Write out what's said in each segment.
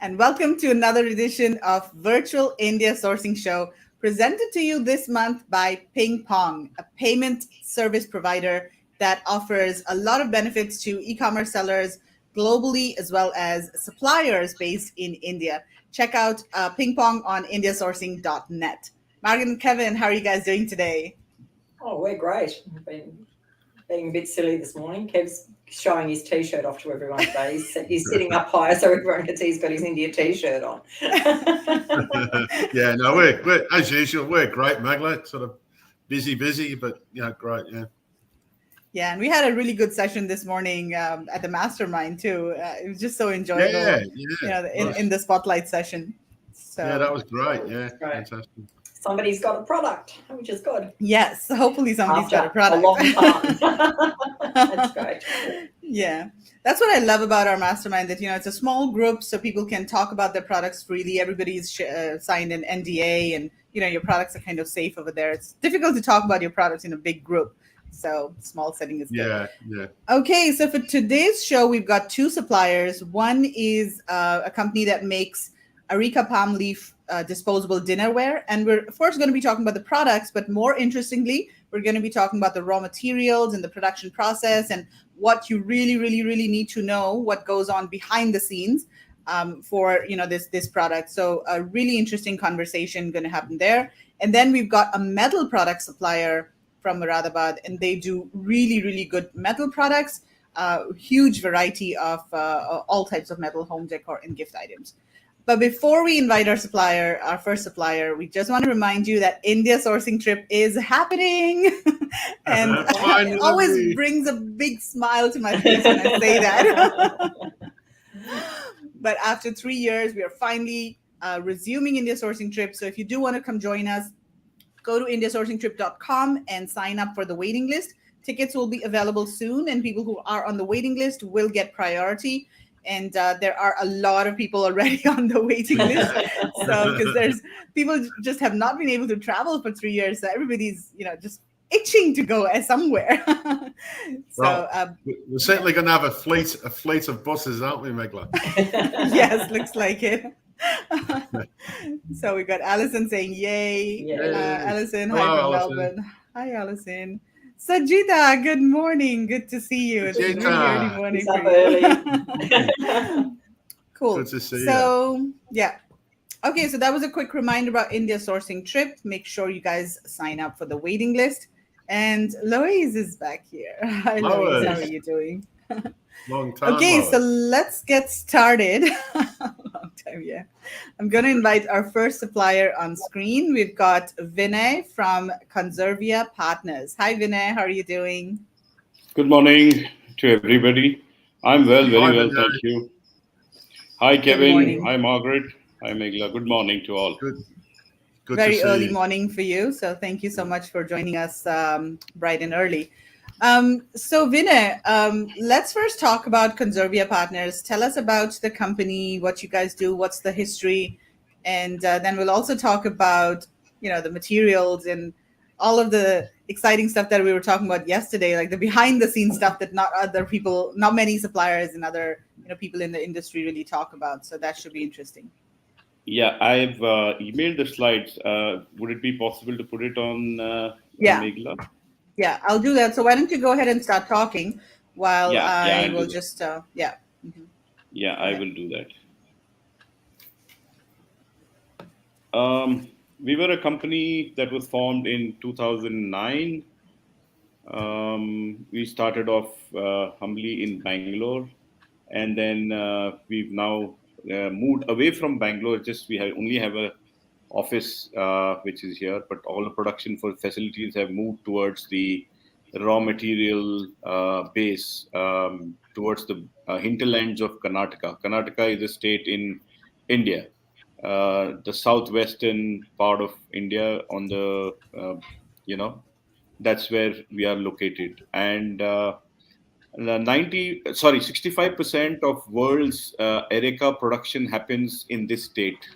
and welcome to another edition of Virtual India Sourcing Show, presented to you this month by PingPong, a payment service provider that offers a lot of benefits to e-commerce sellers globally as well as suppliers based in India. Check out PingPong on indiasourcing.net. Margaret and Kevin, how are you guys doing today? Oh, we're great. We've been being a bit silly this morning. Kev's showing his T-shirt off to everyone today. He's sitting up higher so everyone can see he's got his India T-shirt on. Yeah, no, we're as usual. We're great, Magla. Sort of busy, but great. Yeah. Yeah, and we had a really good session this morning at the mastermind too. It was just so enjoyable. In the spotlight session. So yeah, that was great. Yeah, great. Fantastic. Somebody's got a product, which is good. Yes, hopefully somebody's got a product. A long time. That's great. Yeah, that's what I love about our mastermind. That it's a small group, so people can talk about their products freely. Everybody's signed an NDA, and your products are kind of safe over there. It's difficult to talk about your products in a big group. So small setting is good. Yeah. Okay, so for today's show, we've got two suppliers. One is a company that makes Areca palm leaf disposable dinnerware. And we're first going to be talking about the products, but more interestingly, we're going to be talking about the raw materials and the production process and what you really, really, really need to know what goes on behind the scenes for this product. So a really interesting conversation going to happen there. And then we've got a metal product supplier from Moradabad, and they do really, really good metal products, huge variety of all types of metal home decor and gift items. But before we invite our first supplier, we just want to remind you that India sourcing trip is happening. And it always brings a big smile to my face when I say that. But after 3 years, we are finally resuming India sourcing trip. So if you do want to come join us, go to indiasourcingtrip.com and sign up for the waiting list. Tickets will be available soon, and people who are on the waiting list will get priority. And there are a lot of people already on the waiting list. So because people just have not been able to travel for 3 years, so everybody's just itching to go somewhere. We're certainly going to have a fleet of buses, aren't we, Megla? Yes, looks like it. So we got Alison saying yay. Alison, hi from Melbourne. Hi, Alison. Sajida, good morning. Good to see you. It's really early morning for you. Cool. Good to see you. So, yeah. Okay, so that was a quick reminder about India sourcing trip. Make sure you guys sign up for the waiting list. And Lois is back here. Hi, Lois. How are you doing? Long time. Okay, so let's get started. Long time, yeah. I'm going to invite our first supplier on screen. We've got Vinay from Conservia Partners. Hi, Vinay. How are you doing? Good morning to everybody. I'm very well, thank you. Hi, Kevin. Hi, Margaret. Hi, Megla. Good morning to all. Good Very early morning for you. So thank you so much for joining us bright and early. So Vinay, let's first talk about Conservia Partners. Tell us about the company, what you guys do, what's the history, and then we'll also talk about, the materials and all of the exciting stuff that we were talking about yesterday, like the behind the scenes stuff that not many suppliers and other, people in the industry really talk about. So that should be interesting. Yeah, I've emailed the slides. Would it be possible to put it on Megla? Yeah, I'll do that. So why don't you go ahead and start talking while I will just, Mm-hmm. Yeah, I will do that. We were a company that was formed in 2009. We started off humbly in Bangalore, and then we've now moved away from Bangalore. We only have a office which is here, but all the production for facilities have moved towards the raw material base, towards the hinterlands of Karnataka. Karnataka is a state in India, the southwestern part of India. On the that's where we are located, and 65% of world's Areca production happens in this state.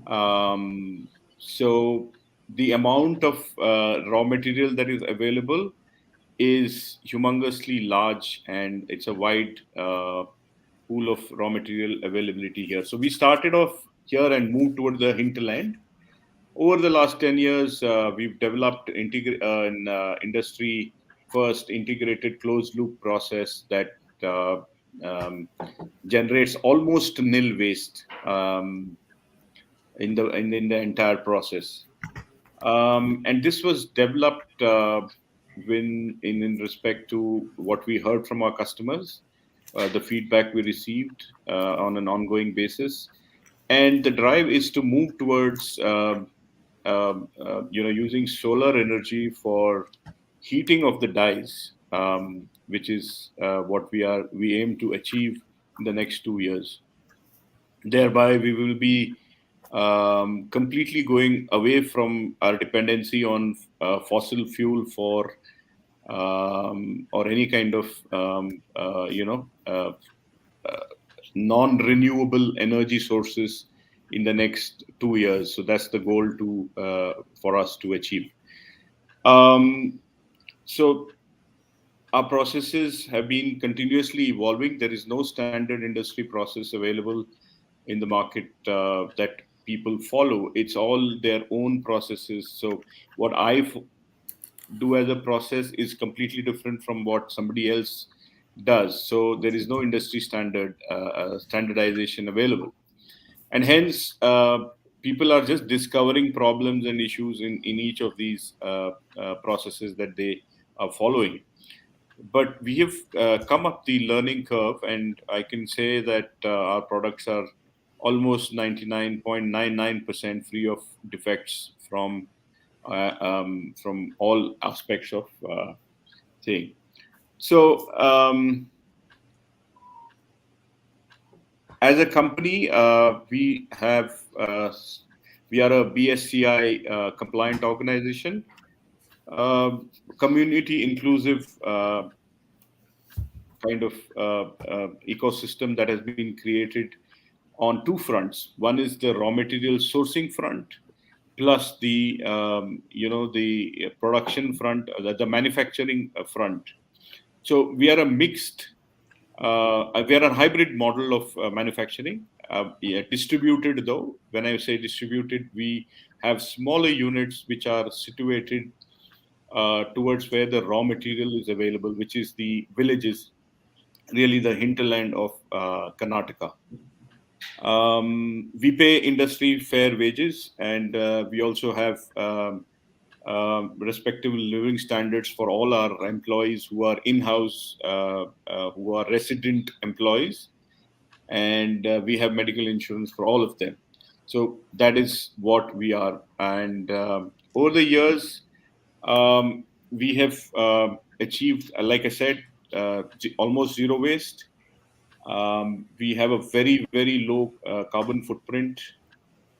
So the amount of raw material that is available is humongously large, and it's a wide pool of raw material availability here. So we started off here and moved toward the hinterland. Over the last 10 years, we've developed an industry first integrated closed loop process that um, generates almost nil waste in the entire process. And this was developed in respect to what we heard from our customers, the feedback we received on an ongoing basis, and the drive is to move towards using solar energy for heating of the dyes, which is what we aim to achieve in the next 2 years. Thereby, we will be completely going away from our dependency on fossil fuel for or any kind of non-renewable energy sources in the next 2 years. So that's the goal for us to achieve. So our processes have been continuously evolving. There is no standard industry process available in the market that people follow. It's all their own processes. So what I do as a process is completely different from what somebody else does. So there is no industry standardization available, and hence people are just discovering problems and issues in each of these processes that they are following. But we have come up the learning curve, and I can say that our products are almost 99.99% free of defects from all aspects of thing. So as a company, we are a BSCI compliant organization, community inclusive kind of ecosystem that has been created on two fronts. One is the raw material sourcing front, plus the the production front, the manufacturing front. So we are a hybrid model of manufacturing, distributed though. When I say distributed, we have smaller units which are situated towards where the raw material is available, which is the villages, really the hinterland of Karnataka. We pay industry fair wages, and we also have respectable living standards for all our employees who are in-house, who are resident employees, and we have medical insurance for all of them. So that is what we are. And over the years, we have achieved, like I said, almost zero waste. We have a very, very low carbon footprint.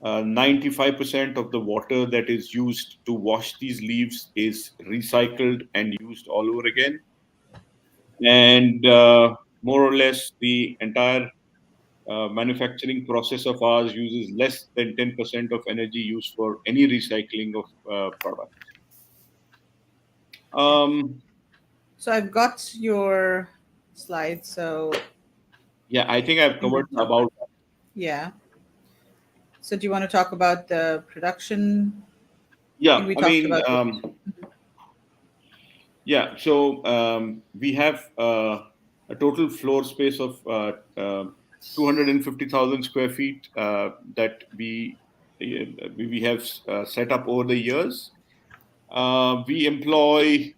95% of the water that is used to wash these leaves is recycled and used all over again. And more or less, the entire manufacturing process of ours uses less than 10% of energy used for any recycling of product. So I've got your slide. So Yeah, I think I've covered about. yeah. So do you want to talk about the production? Yeah, We I talked mean, about yeah. So we have a total floor space of 250,000 square feet that we have set up over the years. We employ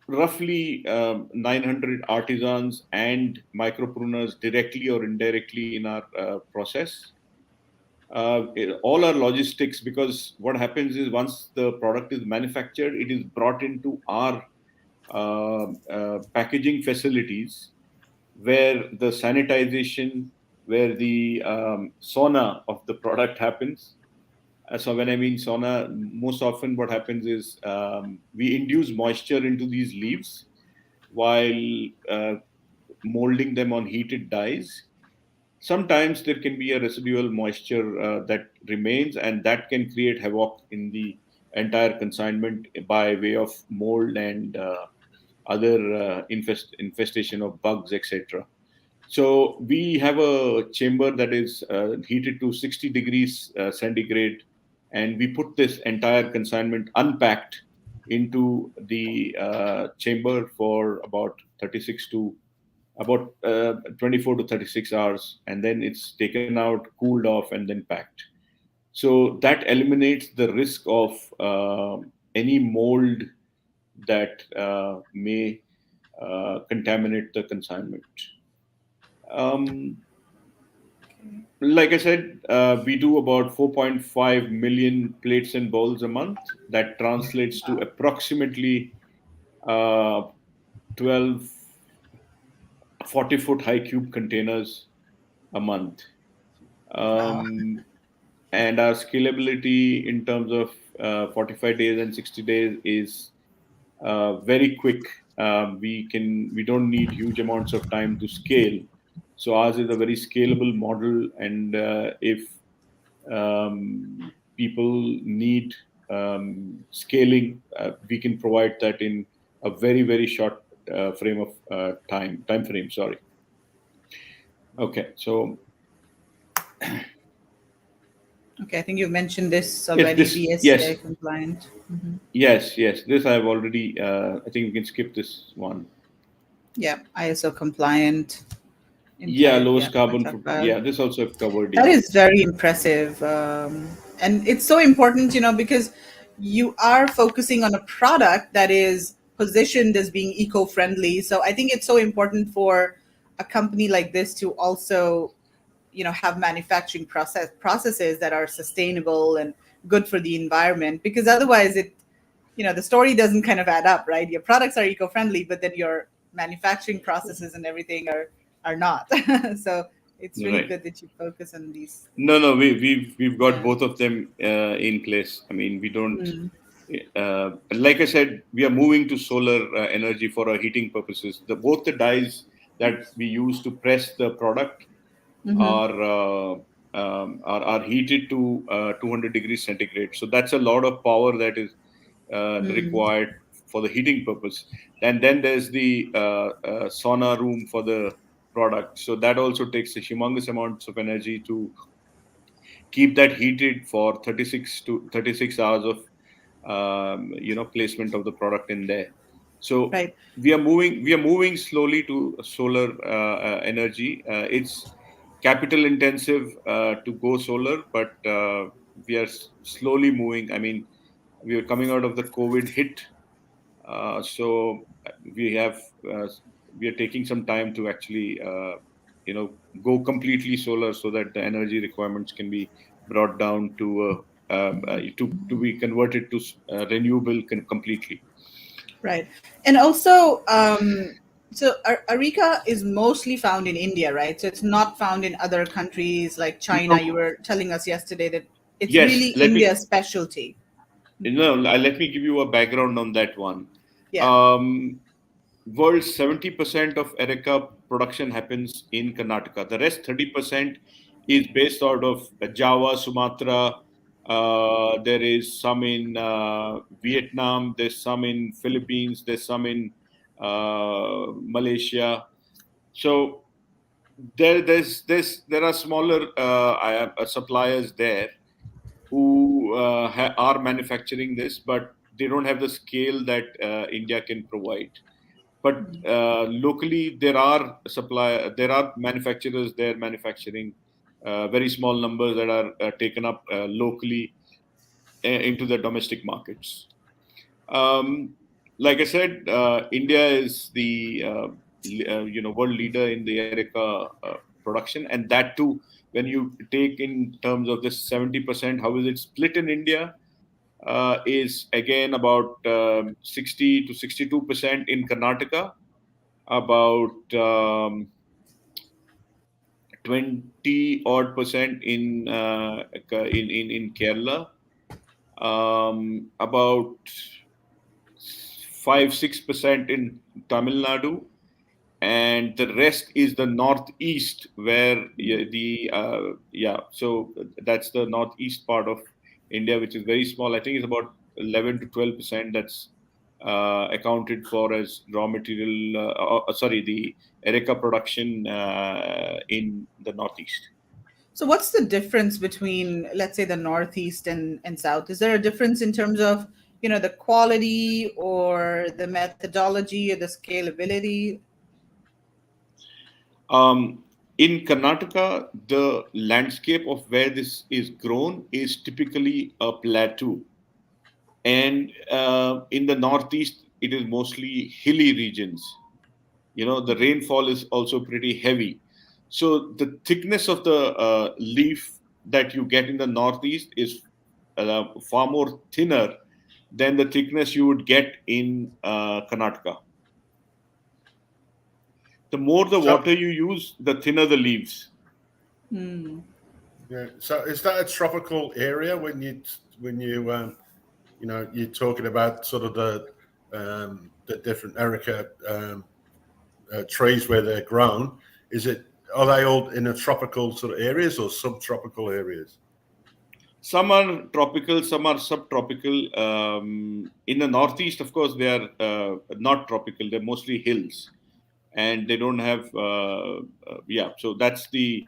roughly 900 artisans and micropreneurs directly or indirectly in our process. All our logistics, because what happens is once the product is manufactured, it is brought into our packaging facilities where the sanitization, where the sauna of the product happens. So when I mean sauna, most often what happens is we induce moisture into these leaves while molding them on heated dyes. Sometimes there can be a residual moisture that remains, and that can create havoc in the entire consignment by way of mold and other infestation of bugs, etc. So we have a chamber that is heated to 60 degrees centigrade, and we put this entire consignment unpacked into the chamber for about 36 to about 24 to 36 hours, and then it's taken out, cooled off, and then packed. So that eliminates the risk of any mold that may contaminate the consignment. Um, like I said, we do about 4.5 million plates and bowls a month. That translates to approximately uh, 12 40-foot high cube containers a month. Wow. And our scalability in terms of 45 days and 60 days is very quick. We don't need huge amounts of time to scale. So ours is a very scalable model, and if people need scaling, we can provide that in a very short time frame. Sorry. Okay, so Okay, I think you've mentioned this yes, already, this VSCI yes, compliant. Mhm. yes, this I've already. I think we can skip this one. Yeah, ISO compliant. Yeah, Entire, yeah, lowest I carbon talked footprint. about. Yeah, this also I've covered. That Yeah, is very impressive. And it's so important, because you are focusing on a product that is positioned as being eco-friendly. So I think it's so important for a company like this to also, have manufacturing processes that are sustainable and good for the environment, because otherwise the story doesn't kind of add up, right? Your products are eco-friendly, but then your manufacturing processes and everything are not. So it's really right. good that you focus on these. No, we've got Yeah. both of them in place. I mean, we don't. Mm. Like I said, we are moving to solar energy for our heating purposes. Both the dyes that we use to press the product Hmm. are are heated to 200 degrees centigrade. So that's a lot of power that is Mm. required for the heating purpose. And then there's the sauna room for the product. So that also takes a humongous amounts of energy to keep that heated for 36 hours of placement of the product in there. So Right. we are moving slowly to solar energy. It's capital intensive to go solar, but we are slowly moving. I mean, we are coming out of the COVID hit, so we have uh, we are taking some time to actually go completely solar, so that the energy requirements can be brought down to be converted to renewable completely. Right. And also, so Areca is mostly found in India, right? So it's not found in other countries like China. You No, were telling us yesterday that it's yes, really India's specialty. let me give you a background on that one. Yeah. Um, World's 70% of Areca production happens in Karnataka. The rest 30% is based out of Java, Sumatra. There is some in Vietnam. There's some in Philippines. There's some in Malaysia. So there are smaller suppliers there who are manufacturing this, but they don't have the scale that India can provide. But locally, there are manufacturers there manufacturing very small numbers that are taken up locally into the domestic markets. Um, like I said, India is the world leader in the Areca production, and that too, when you take in terms of this 70%, how is it split in India? Is again about 60 to 62% in Karnataka, about 20 odd percent in Kerala, about 5-6% in Tamil Nadu, and the rest is the northeast, where so that's the northeast part of India, which is very small. I think it's about 11 to 12%. That's accounted for as raw material. Sorry, the Areca production in the Northeast. So what's the difference between, let's say, the Northeast and South? Is there a difference in terms of, the quality or the methodology or the scalability? In Karnataka, the landscape of where this is grown is typically a plateau. And in the Northeast, it is mostly hilly regions. The rainfall is also pretty heavy. So the thickness of the leaf that you get in the Northeast is far more thinner than the thickness you would get in Karnataka. The more the So, water you use, the thinner the leaves. Hmm. yeah. So is that a tropical area when you're talking about sort of the different Areca trees where they're grown? Are they all in a tropical sort of areas or subtropical areas? Some are tropical, some are subtropical. In the Northeast, of course, they are not tropical. They're mostly hills, and they don't have. Yeah, so that's the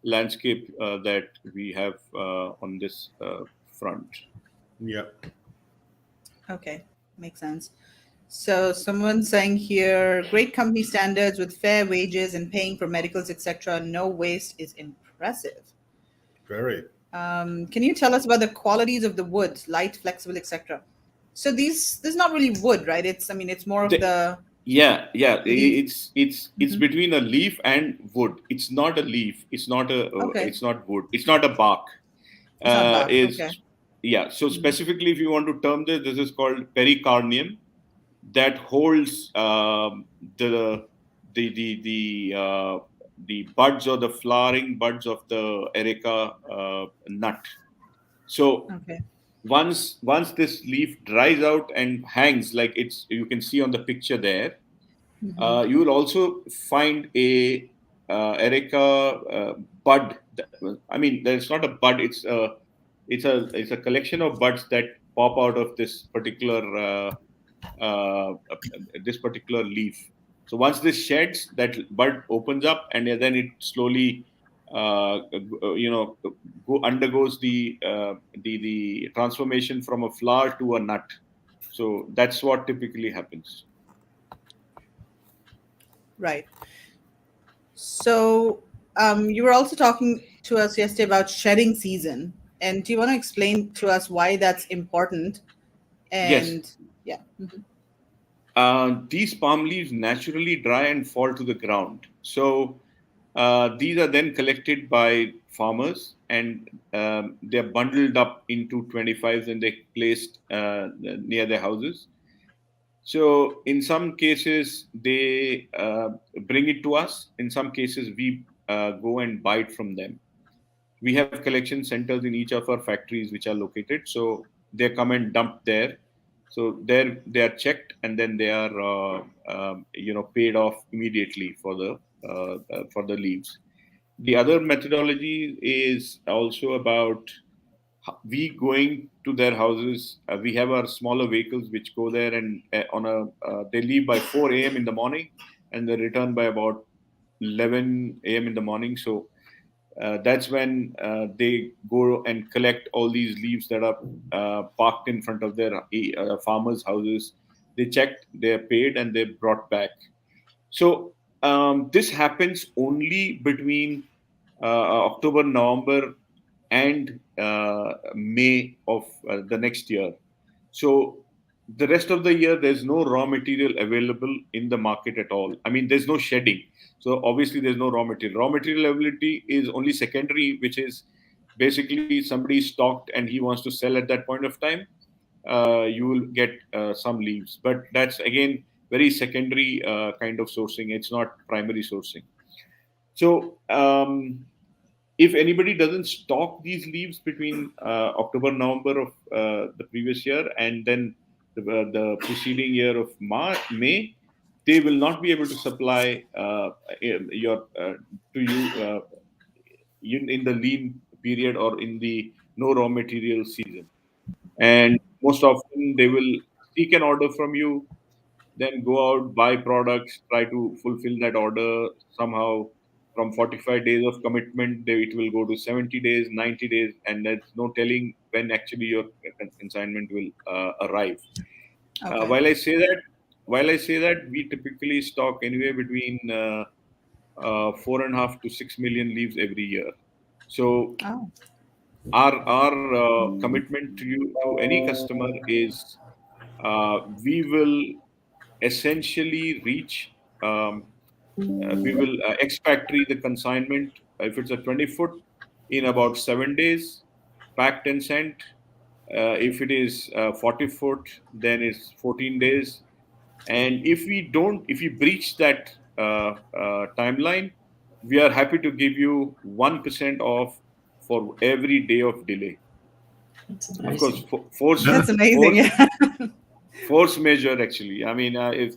landscape that we have on this front. Yeah. Okay, makes sense. So someone's saying here, great company standards with fair wages and paying for medicals, etc. No waste is impressive. Very. Can you tell us about the qualities of the wood, light, flexible, etc.? So this is not really wood, right? It's more of The, the yeah, leaf. it's Mhm. between a leaf and wood. It's not a leaf. Okay, It's not wood. It's not a bark. it's not bark. Okay. Is Yeah. So Mhm. specifically, if you want to term this, this is called pericarnium that holds the the the uh, the buds or the flowering buds of the Areca nut. So Okay. once this leaf dries out and hangs like you can see on the picture there, Hmm. you will also find a Areca bud. I mean, there's not a bud. It's a collection of buds that pop out of uh, this particular leaf. So once this sheds, that bud opens up, and then it slowly, undergoes the transformation from a flower to a nut. So that's what typically happens. Right. So you were also talking to us yesterday about shedding season, and do you want to explain to us why that's important? Yes, And yeah. Mhm. these palm leaves naturally dry and fall to the ground. So these are then collected by farmers, and they're bundled up into 25s and they're placed near their houses. So in some cases, they bring it to us. In some cases, we go and buy it from them. We have collection centers in each of our factories which are located. So they come and dump there. So there they are checked, and then they are paid off immediately for the leaves. The other methodology is also about we going to their houses. We have our smaller vehicles which go there, and they leave by 4 a.m. in the morning, and they return by about 11 a.m. in the morning. So that's when they go and collect all these leaves that are parked in front of their farmers' houses. They checked, they're paid, and they're brought back. So this happens only between October, November, and May of the next year. So the rest of the year, there's no raw material available in the market at all. I mean, there's no shedding. So obviously, there's no raw material. Raw material availability is only secondary, which is basically somebody stocked and he wants to sell at that point of time. You will get some leaves, but that's again very secondary kind of sourcing. It's not primary sourcing. So if anybody doesn't stock these leaves between October, November of the previous year and then the preceding year of May, they will not be able to supply your to you in the lean period or in the no raw material season. And most often they will he can order from you, then go out, buy products, try to fulfill that order somehow. From 45 days of commitment, it will go to 70 days, 90 days, and there's no telling when actually your consignment will arrive. Okay. While I say that, we typically stock anywhere between 4.5 to 6 million leaves every year. So Oh. our commitment to you, to any customer, is we will essentially reach. We will ex-factory the consignment. If it's a 20 foot, in about 7 days, packed and sent. If it is 40 foot, then it's 14 days. And if you breach that timeline, we are happy to give you 1% off for every day of delay. That's Of course, amazing. That's amazing. Yeah. force measure, actually. I mean, if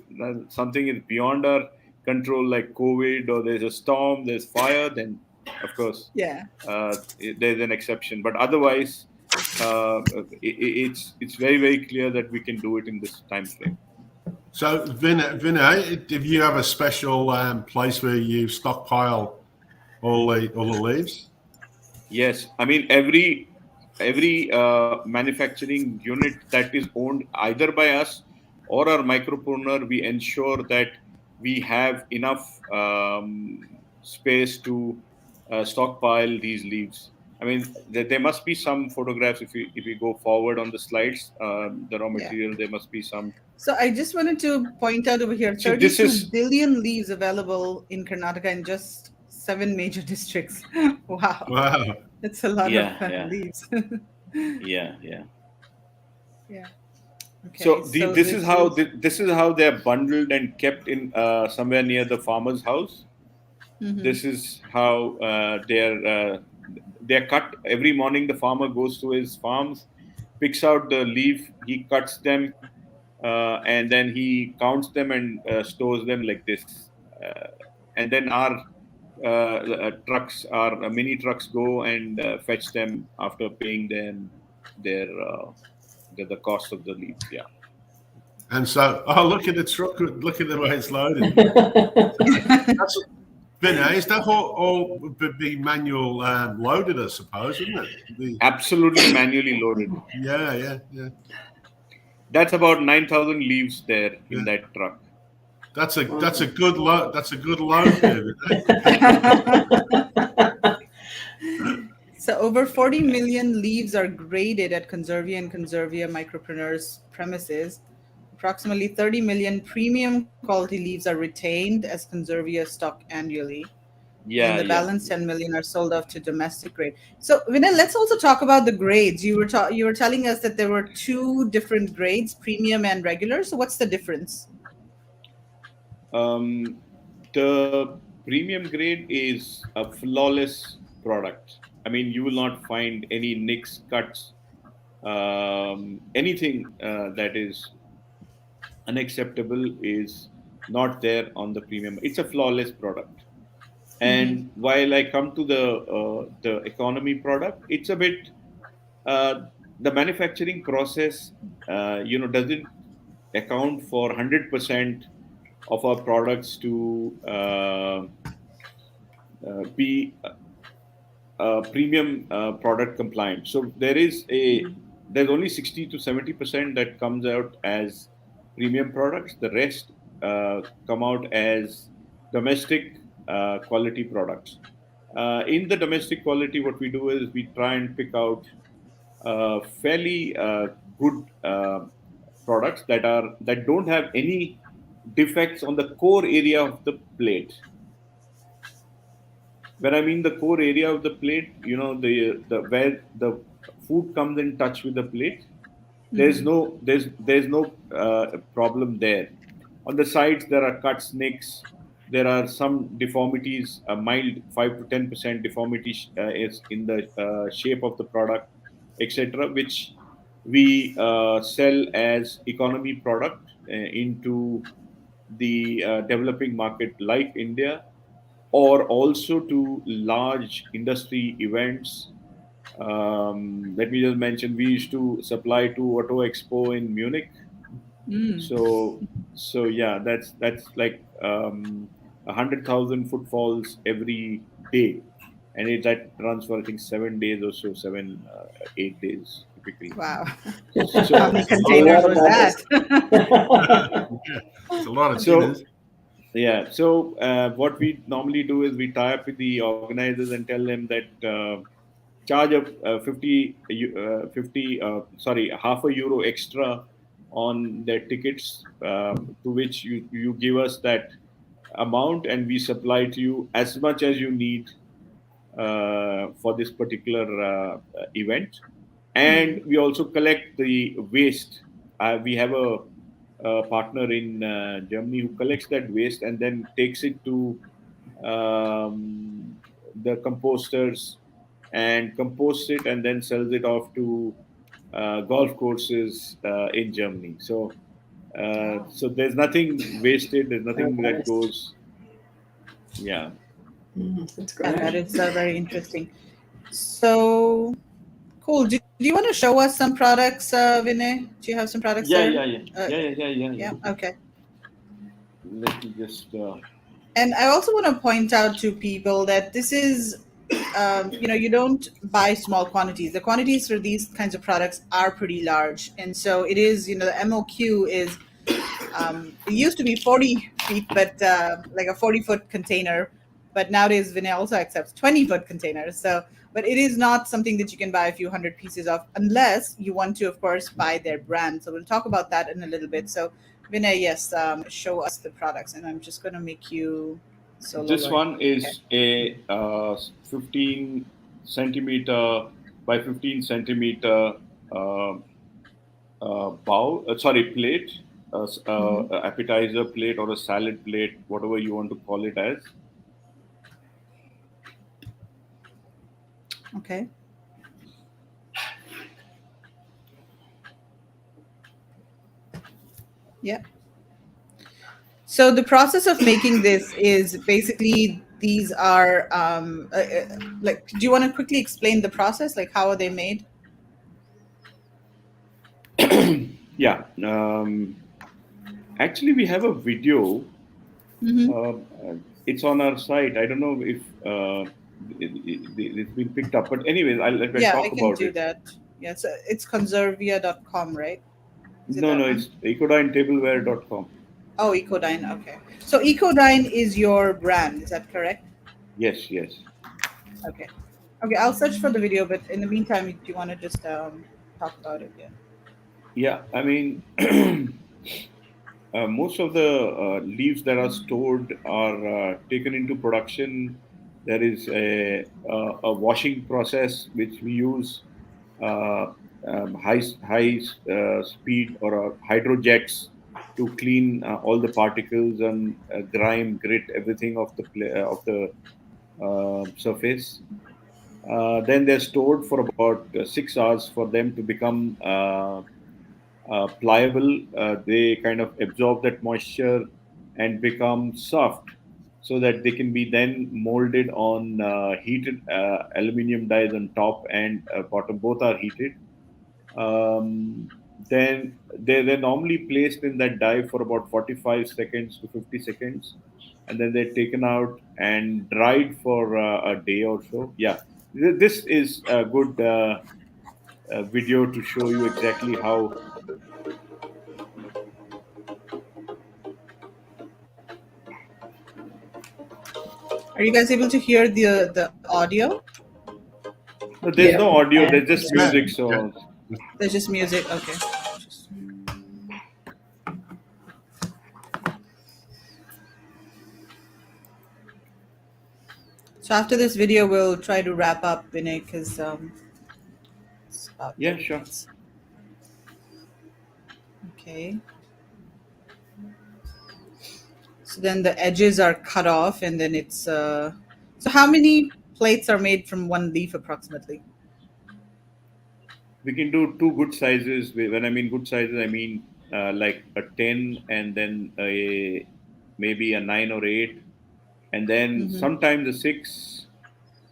something is beyond our control, like COVID, or there's a storm, there's fire, then of course Yeah. there's an exception. But otherwise, it's very clear that we can do it in this time frame. So, Vinay, if you have a special place where you stockpile all the leaves? Yes, I mean every manufacturing unit that is owned either by us or our micropreneur, we ensure that we have enough space to stockpile these leaves. I mean, there must be some photographs if we go forward on the slides, the raw Yeah. material. There must be some. So I just wanted to point out over here, See, this 32 is billion leaves available in Karnataka in just 7 major districts. Wow. Wow. That's a lot of yeah leaves. yeah yeah. Yeah. Okay. So So this is this how is. this is how they're bundled and kept in somewhere near the farmer's house. Mhm. This is how they're cut every morning. The farmer goes to his farms, picks out the leaf, he cuts them, and then he counts them and stores them like this. And then our our mini trucks go and fetch them after paying them the cost of the leaves. Yeah. And so, oh, look at the truck. Look at the way it's loaded. That's Vinay, is that all be manual loaded, I suppose, isn't it? Absolutely manually loaded. Yeah. That's about 9,000 leaves there in Yeah. that truck. That's a good load. That's a good load there. So over 40 million leaves are graded at Conservia and Conservia Micropreneurs premises. Approximately 30 million premium quality leaves are retained as Conservia stock annually. And the Yeah. balance 10 million are sold off to domestic grade. So Vinay, let's also talk about the grades. You were telling us that there were 2 different grades, premium and regular. So what's the difference? The premium grade is a flawless product. I mean, you will not find any nicks, cuts, anything that is unacceptable is not there on the premium. It's a flawless product. And while I come to the economy product, it's a bit the manufacturing process, doesn't account for 100% of our products to be premium product compliant. So there's only 60 to 70% that comes out as premium products. The rest come out as domestic quality products. In the domestic quality, what we do is we try and pick out fairly good products that don't have any defects on the core area of the plate. When I mean the core area of the plate, the where the food comes in touch with the plate, there's no problem there. On the sides there are cuts, nicks. There are some deformities, a mild 5 to 10% deformity is in the shape of the product, etc., which we sell as economy product into the developing market like India, or also to large industry events. Let me just mention, we used to supply to Auto Expo in Munich. Mm. So yeah, that's like 100,000 footfalls every day, and that runs for I think 7 days or so, 8 days typically. Wow. How So many That's a A lot. containers lot of was that? mothers. Yeah, it's a lot of so dinners. yeah, so what we normally do is we tie up with the organizers and tell them that charge of 50 sorry, half a euro extra on their tickets, to which you give us that amount and we supply to you as much as you need for this particular event. And Mm. we also collect the waste. We have a partner in Germany who collects that waste and then takes it to the composters and composts it and then sells it off to golf courses in Germany. Wow. So there's nothing wasted. There's No nothing that waste. goes. Yeah. That's Yeah, that great. is very interesting. So cool. Do you want to show us some products, Vinay? Do you have some products Yeah, there? yeah, yeah, Uh, yeah, yeah, yeah, yeah, yeah. yeah. Okay. Let me just. And I also want to point out to people that this is, you don't buy small quantities. The quantities for these kinds of products are pretty large. And so it is, the MOQ is, it used to be 40 feet, but like a 40-foot container. But nowadays, Vinay also accepts 20-foot containers. So, but it is not something that you can buy a few hundred pieces of unless you want to, of course, buy their brand. So we'll talk about that in a little bit. So, Vinay, yes, show us the products. And I'm just going to make you solo This learn. one Okay. is a 15 centimeter by 15 centimeter uh, bowl. Sorry, plate. Hmm. Appetizer plate or a salad plate, whatever you want to call it as. Okay. Yeah. So the process of making this is basically these are like. Do you want to quickly explain the process? Like how are they made? Yeah. Actually, we have a video. Hmm. Uh, it's on our site. I don't know if it's been picked up, but anyways, I'll Yeah, I talk can about do it. that. Yeah, so it's conservia.com, right? Is it No, that no, one? it's ecodineTableware.com. Oh, Ecodyne. Okay. So Ecodyne is your brand. Is that correct? Yes, yes. Okay. Okay, I'll search for the video, but in the meantime, do you want to just talk about it? Yeah. Yeah, I mean, most of the leaves that are stored are taken into production. There is a washing process which we use uh, high speed or hydrojets to clean all the particles and grime, grit, everything of the surface. Then they're stored for about 6 hours for them to become pliable. They kind of absorb that moisture and become soft, so that they can be then molded on heated aluminium dies on top and bottom. Both are heated. Um, then they're normally placed in that die for about 45 seconds to 50 seconds, and then they're taken out and dried for a day or so. Yeah, this is a good video to show you exactly how. Are you guys able to hear the audio? No, there's Yeah, no we audio. can. There's just Yes. music. Man, yeah. So There's just music. Okay. Just- So after this video, we'll try to wrap up, Vinay, because it's about yeah, 30 sure. minutes. Okay. So then the edges are cut off, and then it's. So how many plates are made from one leaf approximately? We can do two good sizes. When I mean good sizes, I mean like a 10 and then maybe a 9 or 8, and then Hmm. sometimes a 6.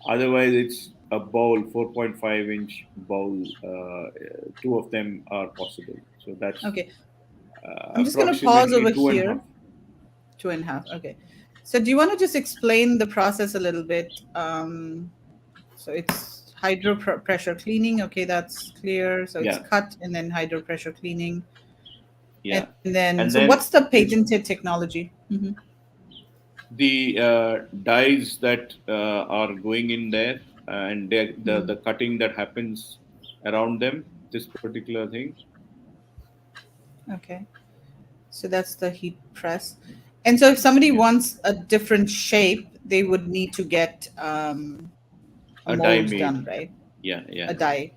Otherwise, it's a bowl, 4.5-inch bowl. Two of them are possible. So that's Okay. I'm just going to pause over approximately here. 2.5. Okay. So do you want to just explain the process a little bit? So it's pressure cleaning. Okay, that's clear. So it's Yeah. cut and then hydro pressure cleaning. Yeah. And then, And so then what's the patented technology? the dyes that are going in there, and the cutting that happens around them, this particular thing. Okay. So that's the heat press. And so if somebody wants a different shape, they would need to get a A dye mold made. done, right? Yeah, yeah. A dye.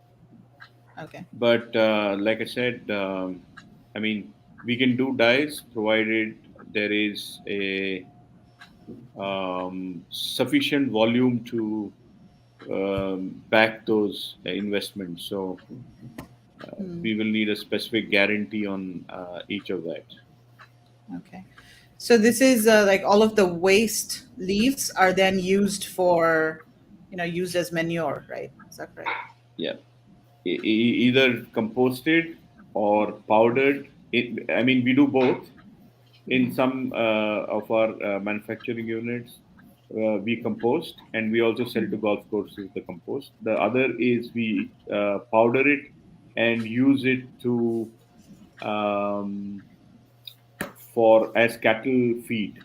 Okay. But like I said, I mean, we can do dyes provided there is a sufficient volume to back those investments. So we will need a specific guarantee on each of that. Okay. So this is like all of the waste leaves are then used for, used as manure, right? Is that correct? Yeah, either composted or powdered. I mean, we do both. In some of our manufacturing units, we compost, and we also sell to golf courses the compost. The other is we powder it and use it to for as cattle feed.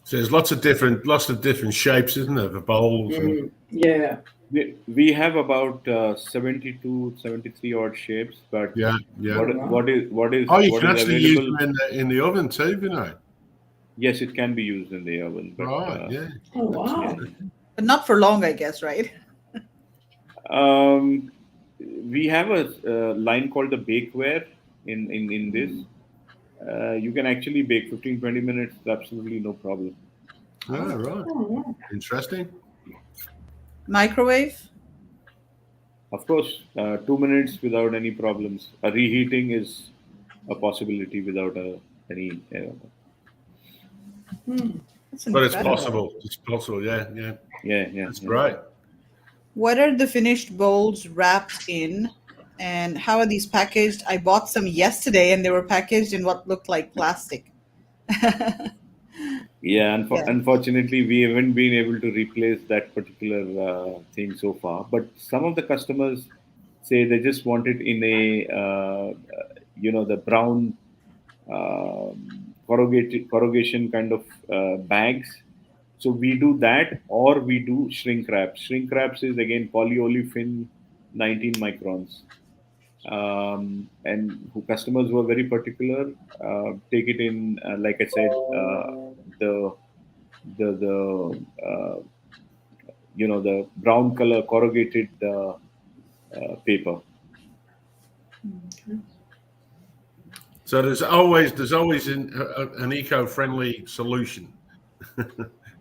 So there's lots of different shapes, isn't there, for bowls? And, Yeah. We have about 72, 73 odd shapes, but yeah, yeah. what is Oh, you can actually use available? them in the oven too, you know. Yes, it can be used in the oven, but Right, yeah. Oh, wow. But not for long, I guess, right? we have a line called the bakeware in this. You can actually bake 15-20 minutes, absolutely no problem. Oh, right. Oh, Interesting. Microwave? Of course, 2 minutes without any problems. A reheating is a possibility without any. That's But it's incredible. possible. It's possible, yeah, yeah. Yeah. That's great. What are the finished bowls wrapped in, and how are these packaged? I bought some yesterday, and they were packaged in what looked like plastic. Yeah, Yeah. unfortunately, we haven't been able to replace that particular thing so far. But some of the customers say they just want it in a, the brown corrugation kind of bags. So we do that, or we do shrink wrap. Shrink wraps is again polyolefin, 19 microns. And who customers who are very particular take it in, like I said, the the brown color corrugated paper. So there's always an eco-friendly solution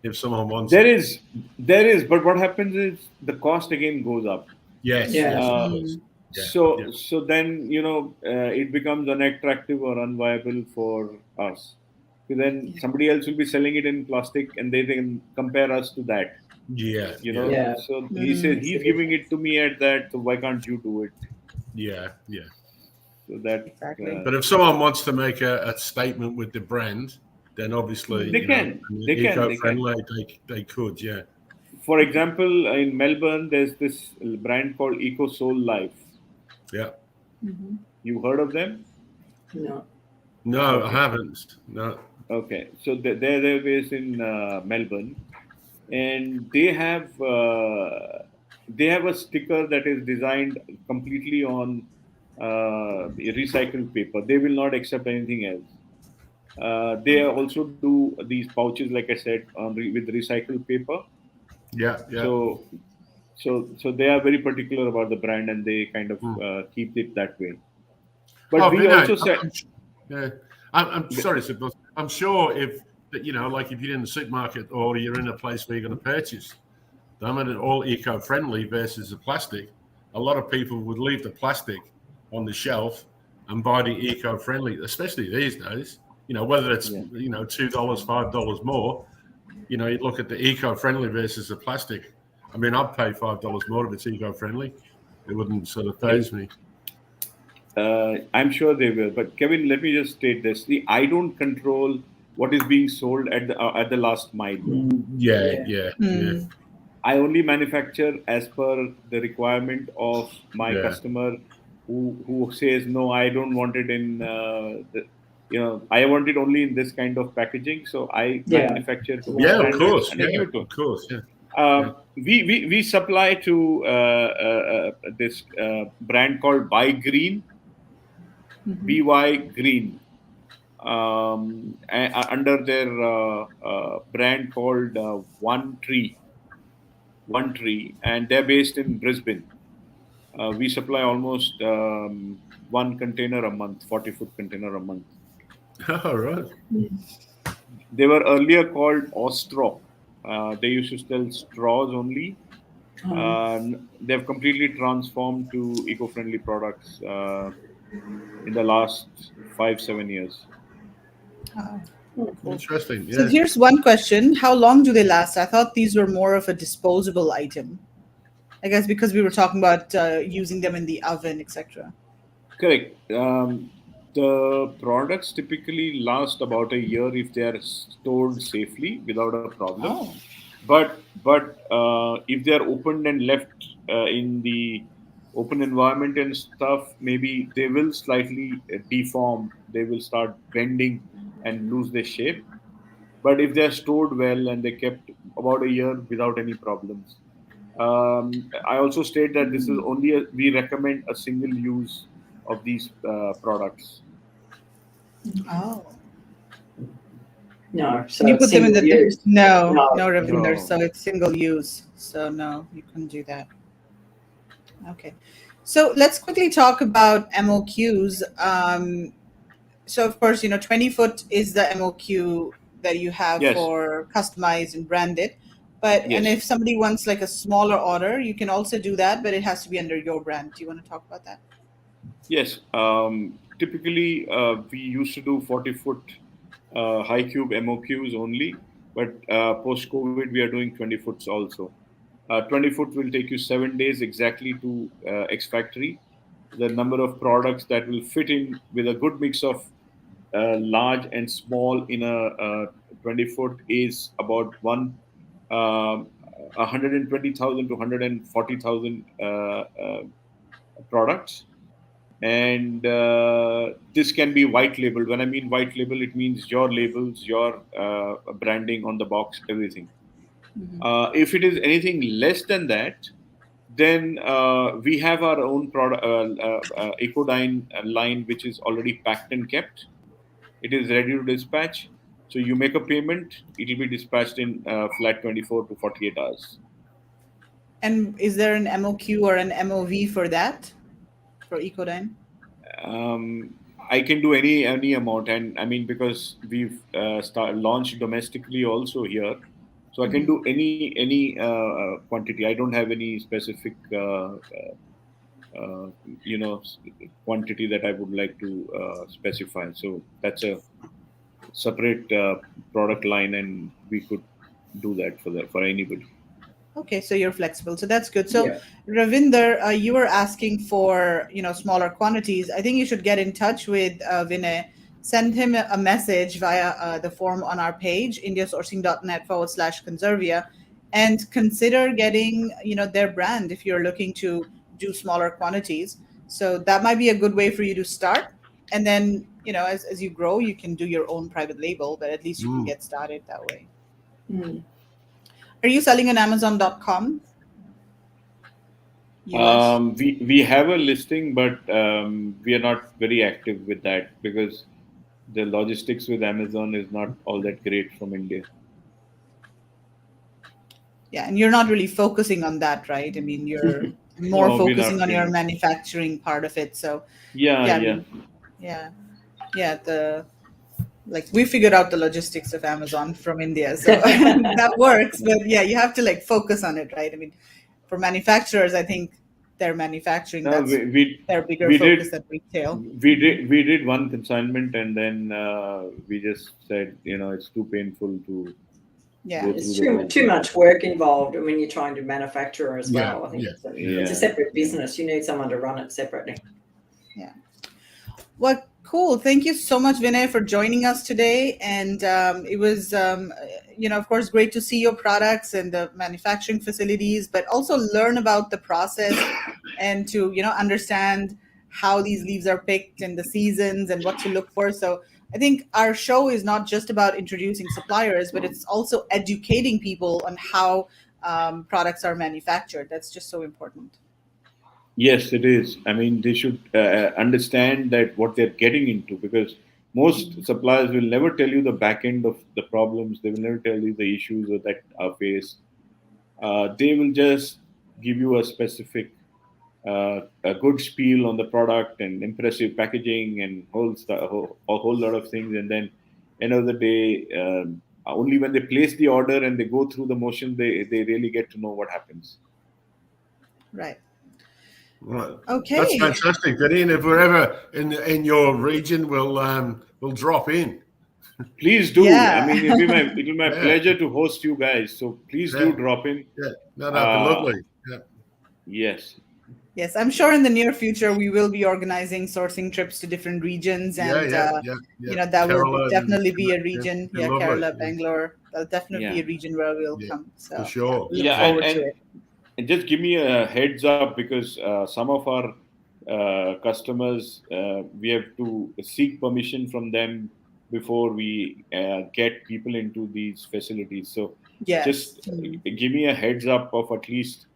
if someone wants There it. is, but what happens is the cost again goes up. Yes, Yeah. yes, of course. Yeah, So yeah. so then it becomes unattractive or unviable for us. So then somebody else will be selling it in plastic, and they can compare us to that. Yeah, Yeah. So he says Makes a he's giving difference. it to me at that. So why can't you do it? yeah, yeah. So that Exactly. But if someone wants to make a statement with the brand, then obviously, they can. eco-friendly, they could, yeah. For example, in Melbourne, there's this brand called Eco Soul Life. Yeah. You heard of them? No. No, I Okay. haven't. No. Okay, so they're based in Melbourne, and they have a sticker that is designed completely on recycled paper. They will not accept anything else. They also do these pouches, like I said, with recycled paper. Yeah, yeah. So they are very particular about the brand, and they kind of keep it that way. But Oh, we but no, also said, yeah. I'm sorry, Sid, but I'm sure if like if you're in the supermarket or you're in a place where you're going to purchase them and all eco-friendly versus the plastic, a lot of people would leave the plastic on the shelf and buy the eco-friendly, especially these days. Whether it's $2, $5 more. You look at the eco-friendly versus the plastic. I mean, I'd pay $5 more if it's eco-friendly. It wouldn't sort of phase me. I'm sure they will. But Kevin, let me just state this: I don't control what is being sold at the last mile. Yeah. Hmm. I only manufacture as per the requirement of my Yeah. customer, who says no, I don't want it in I want it only in this kind of packaging. So I Yeah. manufacture to his Yeah, of standards course. and I give Yeah, it to him. of course. Yeah. We supply to this brand called Buy Green, Mhm. BY Green, under their brand called One Tree, and they're based in Brisbane. We supply almost one container a month, 40-foot container a month. All right. They were earlier called Ostro. They used to sell straws only. They've completely transformed to eco-friendly products in the last 5-7 years. Oh, cool. Interesting. So Yeah. here's one question: how long do they last? I thought these were more of a disposable item. I guess because we were talking about using them in the oven, etc. Correct. The products typically last about a year if they are stored safely without a problem. Oh. But if they are opened and left in the open environment and stuff, maybe they will slightly deform. They will start bending and lose their shape. But if they are stored well and they kept about a year without any problems, I also state that this is only we recommend a single use of these products. Oh. No, so Can you it's put them in single the use. no, No. no, Ravinder. No. So it's single use. So no, you couldn't do that. Okay. So let's quickly talk about MOQs. So of course, 20 foot is the MOQ that you have Yes. for customized and branded. But and Yes. if somebody wants like a smaller order, you can also do that, but it has to be under your brand. Do you want to talk about that? Yes. Typically, we used to do 40-foot high cube MOQs only, but post COVID, we are doing 20 foots also. 20 foot will take you 7 days exactly to X Factory. The number of products that will fit in with a good mix of large and small in a 20 foot is about 120,000 to 140,000 products. And this can be white labeled. When I mean white label, it means your labels, your branding on the box, everything. Mhm. If it is anything less than that, then we have our own product, Ecodyne line, which is already packed and kept. It is ready to dispatch. So you make a payment, it will be dispatched in flat 24 to 48 hours. And is there an MOQ or an MOV for that, for Ecodyne? Um, I can do any amount, and I mean because we've launched domestically also here, so I can Mhm. do any quantity. I don't have any specific uh, you know s- quantity that I would like to specify. So that's a separate product line, and we could do that for anybody. Okay, so you're flexible. So that's good. So Yeah. Ravinder, you were asking for, smaller quantities. I think you should get in touch with Vinay. Send him a message via the form on our page, indiasourcing.net/Conservia, and consider getting, their brand if you're looking to do smaller quantities. So that might be a good way for you to start. And then, as you grow, you can do your own private label, but at least you can Mm. get started that way. Mm. Are you selling on Amazon.com? US? We have a listing, but we are not very active with that because the logistics with Amazon is not all that great from India. Yeah, and you're not really focusing on that, right? I mean, you're more No, we're focusing not on your really. manufacturing part of it. So, Yeah, yeah, I yeah. mean, yeah, yeah, the like we figured out the logistics of Amazon from India, so that works. But yeah, you have to like focus on it, right? I mean, for manufacturers, I think they're manufacturing. No, That's their bigger we focus did than retail. we did one consignment, and then we just said, it's too painful to Yeah. go through It's the whole too thing. much work involved when you're trying to manufacture as Yeah, well. I think yeah, it's a yeah. separate Yeah. business. You need someone to run it separately. Yeah. Well, cool. Thank you so much, Vinay, for joining us today. And it was, of course, great to see your products and the manufacturing facilities, but also learn about the process and to, understand how these leaves are picked and the seasons and what to look for. So I think our show is not just about introducing suppliers, but it's also educating people on how products are manufactured. That's just so important. Yes, it is. I mean, they should understand that what they're getting into, because most suppliers will never tell you the back end of the problems. They will never tell you the issues that are faced. They will just give you a specific, a good spiel on the product and impressive packaging and a whole lot of things. And then, end of the day, only when they place the order and they go through the motion, they really get to know what happens. Right. Right. Okay. That's fantastic. Vinny, and if we're ever in your region, we'll drop in. Please do. Yeah. I mean, it'll be my pleasure to host you guys. So please do drop in. Yeah, no, that'd be lovely. Yeah. Yes. Yes, I'm sure in the near future we will be organizing sourcing trips to different regions, and that Kerala will definitely be a region. Yeah, Kerala, Bangalore. That'll definitely be a region where we'll come. So for sure. Look forward to it. And just give me a heads up, because some of our customers, we have to seek permission from them before we get people into these facilities. So just give me a heads up of at least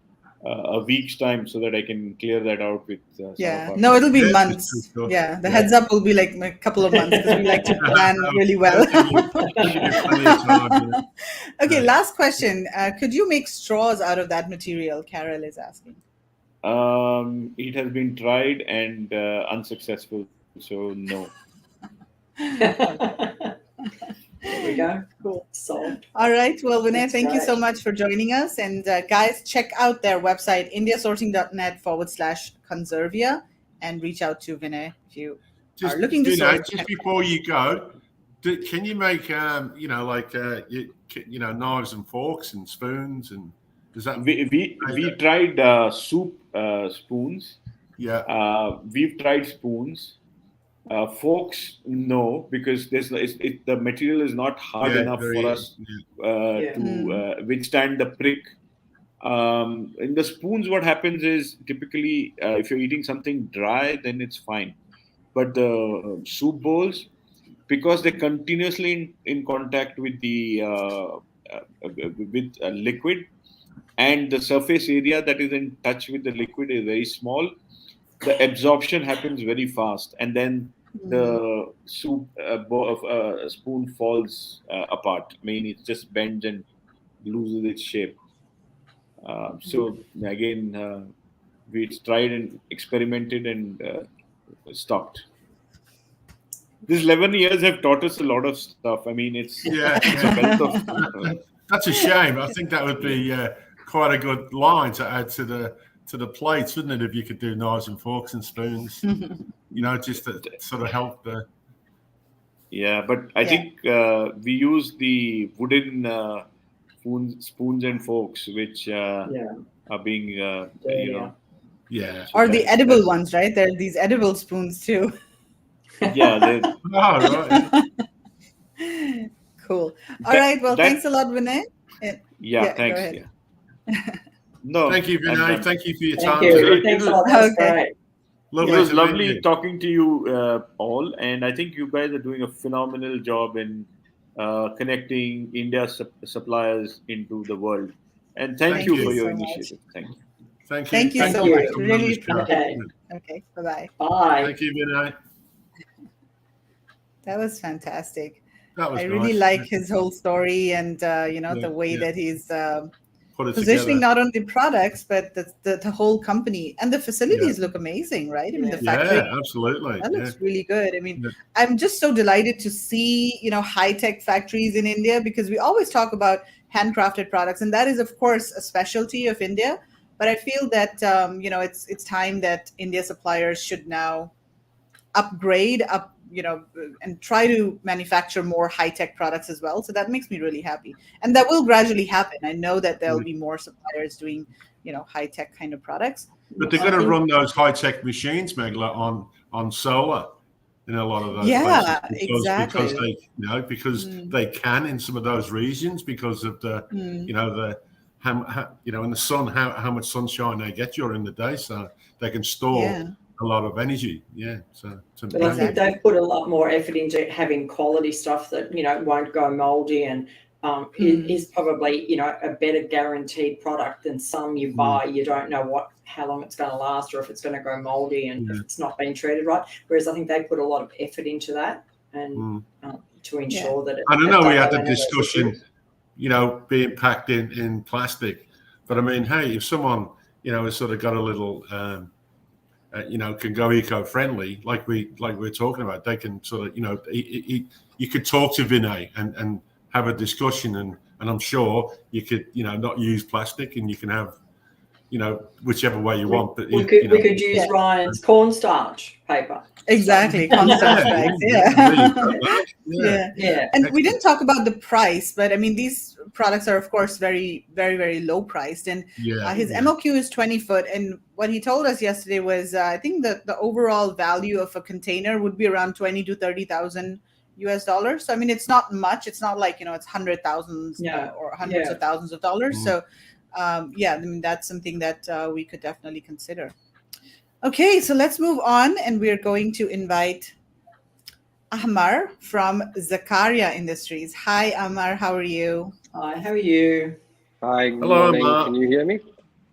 a week's time, so that I can clear that out with some of our no, it'll be months. Yeah, the heads up will be like a couple of months, because we like to plan really well. Okay, last question. Could you make straws out of that material? Carol is asking. It has been tried and unsuccessful, so no. There we go. Cool. Solved. All right. Well, Vinay, That's thank you so great. much for joining us. And guys, check out their website, indiasourcing.net/Conservia, and reach out to Vinay if you are looking to source. Just before you go, can you make knives and forks and spoons, and does that? We tried soup spoons. Yeah. We've tried spoons. Forks, no, because the material is not hard enough for us to withstand the prick. In the spoons, what happens is typically if you're eating something dry, then it's fine. But the soup bowls, because they're continuously in contact with the liquid, and the surface area that is in touch with the liquid is very small, the absorption happens very fast, and then the soup spoon falls apart. I mean, it just bends and loses its shape. So again, we tried and experimented and stopped. These 11 years have taught us a lot of stuff. I mean, it's a wealth of. That's a shame. I think that would be quite a good line to add to the plates, wouldn't it? If you could do knives and forks and spoons, just to sort of help the. Yeah, but I think we use the wooden spoons and forks, which are being, or the edible ones, right? There are these edible spoons too. Yeah. Right. Cool. All right. Well, thanks a lot, Vinay. Thanks. No, thank you, Vinay. Thank you for your time. Thanks a lot. That's great. It was lovely talking to you all, and I think you guys are doing a phenomenal job in connecting India's suppliers into the world. And thank you for your initiative. Thank you. Thank you so much. Really appreciate it. Okay. Bye-bye. Bye. Thank you, Vinay. That was fantastic. I really like his whole story, and the way that he's positioning not only products but the whole company, and the facilities look amazing, right? I mean, the factory, absolutely, that looks really good. I mean, I'm just so delighted to see high-tech factories in India, because we always talk about handcrafted products, and that is of course a specialty of India. But I feel that it's time that India suppliers should now upgrade and try to manufacture more high-tech products as well. So that makes me really happy. And that will gradually happen. I know that there'll be more suppliers doing, high-tech kind of products. But they're going to run those high-tech machines, Megla, on solar. in a lot of those Yeah, places because exactly. they they can in some of those regions because of the in the sun how much sunshine they get during the day, so they can store Yeah, a lot of energy. Yeah, so But I think they've put a lot more effort into having quality stuff that won't go mouldy and is probably a better guaranteed product than some you buy. You don't know how long it's going to last or if it's going to go mouldy and if it's not being treated right. Whereas I think they put a lot of effort into that and to ensure that I don't know. We had the the discussion, being packed in plastic, but I mean, hey, if someone has sort of got a little can go eco-friendly, like we're talking about, they can sort of you could talk to Vinay and have a discussion, and I'm sure you could not use plastic, and you can have whichever way you want. But we could use Ryan's cornstarch paper. Exactly, cornstarch bags. Yeah. And we didn't talk about the price, but I mean, these products are, of course, very, very, very low priced. And his MOQ is 20 foot. And what he told us yesterday was, I think the overall value of a container would be around 20 to 30,000 US dollars. So I mean, it's not much. It's not like it's hundred thousands or hundreds of thousands of dollars. So I mean, that's something that we could definitely consider. Okay, so let's move on, and we're going to invite Ahmar from Zakaria Industries. Hi, Ahmar, how are you? Hi, how are you? Hi, good Hello, morning. Ahmar. Can you hear me?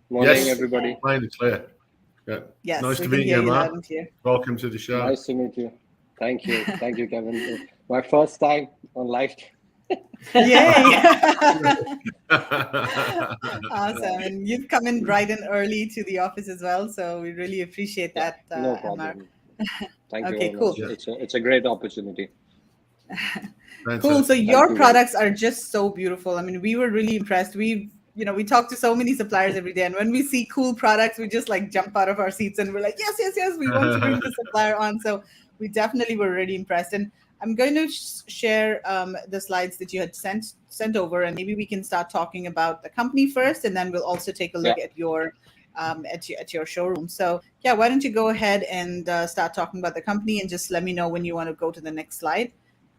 Morning, Yes, everybody. plain and clear. Yeah. Yes, Nice we to can meet hear you, you Ahmar. loud and clear. Welcome to the show. Nice to meet you. Thank you. Thank you, Kevin. My first time on live. Yay! Awesome. And you've come in bright and early to the office as well, so we really appreciate that, No Ahmar. problem. Thank you Okay, very cool. much. It's a great opportunity. Cool. So Thank your you. products are just so beautiful. I mean, we were really impressed. We talk to so many suppliers every day, and when we see cool products, we just like jump out of our seats and we're like, yes, we want to bring the supplier on. So we definitely were really impressed. And I'm going to share the slides that you had sent over, and maybe we can start talking about the company first, and then we'll also take a look at your at your showroom. So why don't you go ahead and start talking about the company, and just let me know when you want to go to the next slide,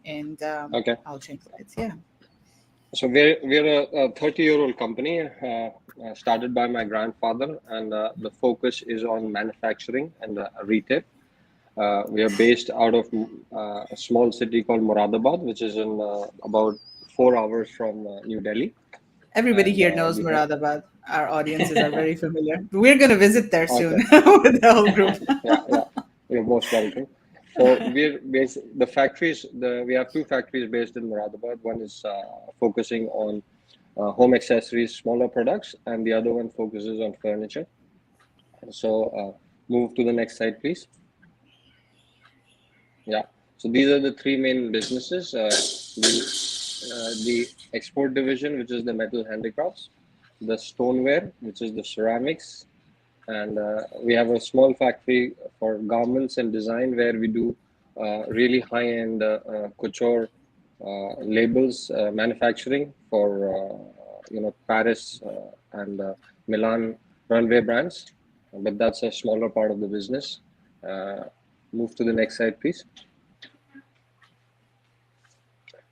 and I'll change slides. Yeah. So we're a 30-year-old company started by my grandfather, and the focus is on manufacturing and retail. We are based out of a small city called Moradabad, which is in about 4 hours from New Delhi. Everybody here knows Moradabad. Our audiences are very familiar. We're going to visit there soon with the whole group. You're most welcome. So we're based, the factories, we have 2 factories based in Moradabad. One is focusing on home accessories, smaller products, and the other one focuses on furniture. So move to the next slide, please. So these are the 3 main businesses. The export division, which is the metal handicrafts, the stoneware, which is the ceramics, and we have a small factory for garments and design where we do really high-end couture labels manufacturing for Paris and Milan runway brands, but that's a smaller part of the business. Move to the next slide, please.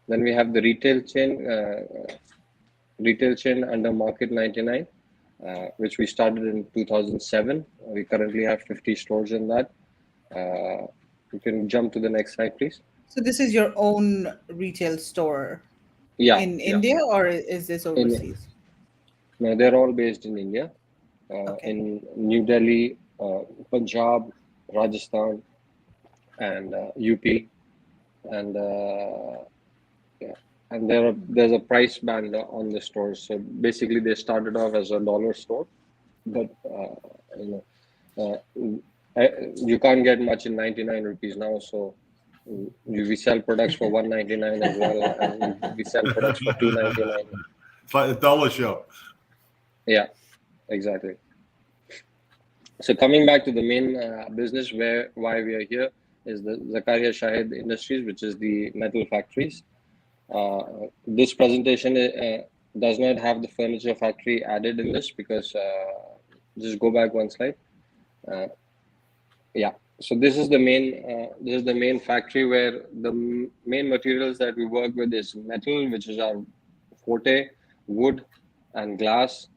Then we have the retail chain under Market 99, which we started in 2007. We currently have 50 stores in that. You can jump to the next slide, please. So this is your own retail store in India, or is this overseas? No, they're all based in India, in New Delhi, Punjab, Rajasthan, and UP, and and there's a price band on the stores. So basically, they started off as a dollar store, but you can't get much in 99 rupees now. So we sell products for 199 as well, and we sell products for 299. It's like the dollar shop. Yeah, exactly. So coming back to the main business, why we are here is the Zakaria Shahid Industries, which is the metal factories. This presentation does not have the furniture factory added in this because just go back one slide. So this is the main factory where the main materials that we work with is metal, which is our forte, wood, and glass.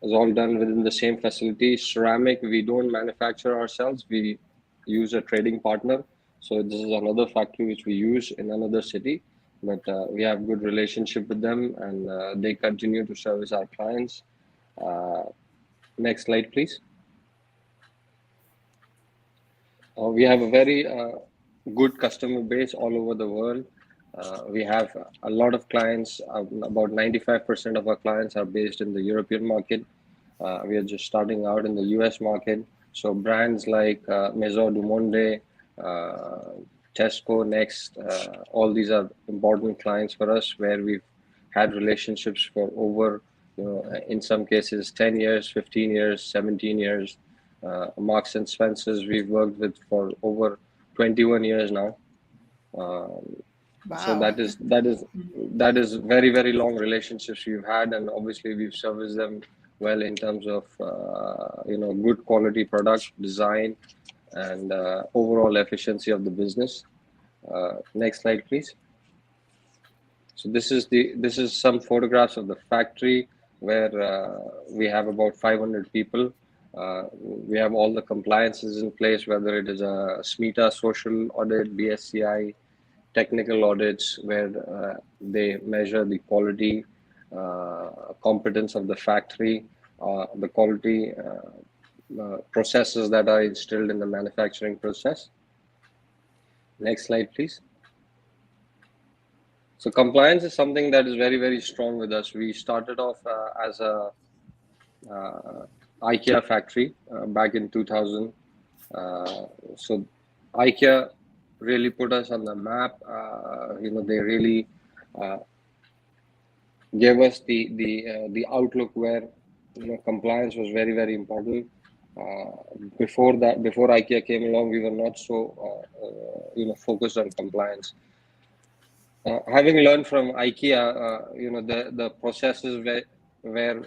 Is all done within the same facility. Ceramic, we don't manufacture ourselves. We use a trading partner. So this is another factory which we use in another city, but we have good relationship with them, and they continue to service our clients. Next slide, please. We have a very good customer base all over the world. We have a lot of clients. About 95% of our clients are based in the European market. We are just starting out in the US market. So brands like Maison du Monde, Tesco, Next, all these are important clients for us, where we've had relationships for over, in some cases 10 years, 15 years, 17 years. Marks and Spencers we've worked with for over 21 years now. So Wow. that is very, very long relationships we've had, and obviously we've serviced them well in terms of good quality product design and overall efficiency of the business. Next slide, please. So this is some photographs of the factory, where we have about 500 people. We have all the compliances in place, whether it is a SMETA social audit, BSCI, technical audits, where they measure the quality, competence of the factory, the quality processes that are instilled in the manufacturing process. Next slide, please. So compliance is something that is very, very strong with us. We started off as a IKEA factory back in 2000. So IKEA really put us on the map. They really gave us the outlook where compliance was very, very important. Before IKEA came along, we were not so focused on compliance. Having learned from IKEA, the processes where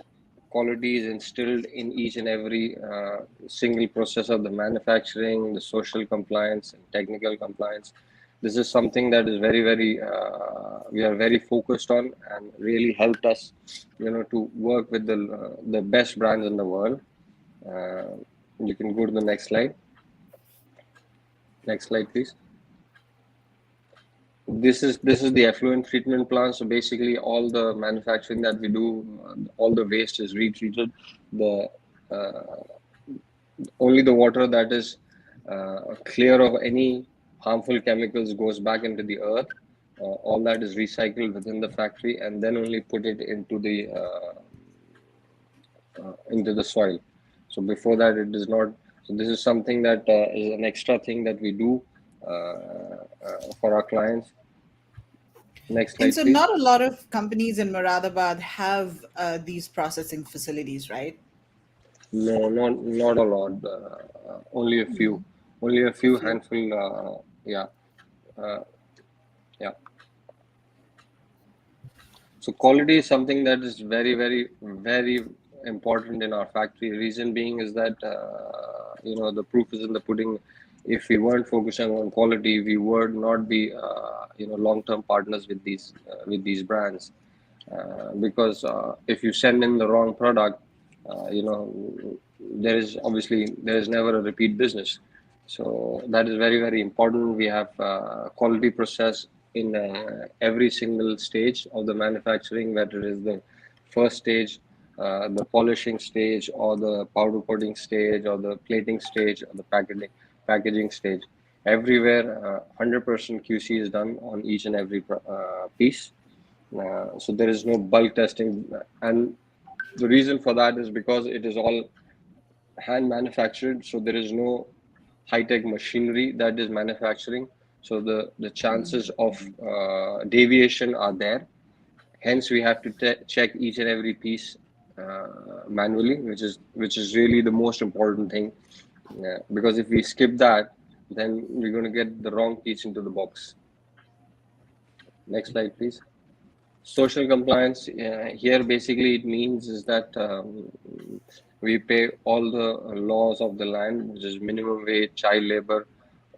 quality is instilled in each and every single process of the manufacturing, the social compliance and technical compliance. This is something that is very, very, we are very focused on, and really helped us, to work with the best brands in the world. You can go to the next slide. Next slide, please. This is the effluent treatment plant. So basically, all the manufacturing that we do, all the waste is retreated. Only the water that is clear of any harmful chemicals goes back into the earth. All that is recycled within the factory, and then only put it into the soil. So before that, it is not. So this is something that is an extra thing that we do for our clients. Next slide, And so please. not a lot of companies in Moradabad have these processing facilities, right? No, not a lot. Only a few. Only a few handful. Yeah. So quality is something that is very, very, very important in our factory. Reason being is that the proof is in the pudding. If we weren't focusing on quality, we would not be long-term partners with these brands. Because if you send in the wrong product, there is never a repeat business. So that is very, very important. We have quality process in every single stage of the manufacturing, whether it is the first stage, the polishing stage, or the powder coating stage, or the plating stage, or the packaging stage. Everywhere, 100% QC is done on each and every piece. So there is no bulk testing, and the reason for that is because it is all hand manufactured. So there is no high-tech machinery that is manufacturing. So the chances of deviation are there. Hence, we have to check each and every piece manually, which is really the most important thing. Because if we skip that, then we're going to get the wrong piece into the box. Next slide, please. Social compliance here, basically it means is that We pay all the laws of the land, which is minimum wage, child labor,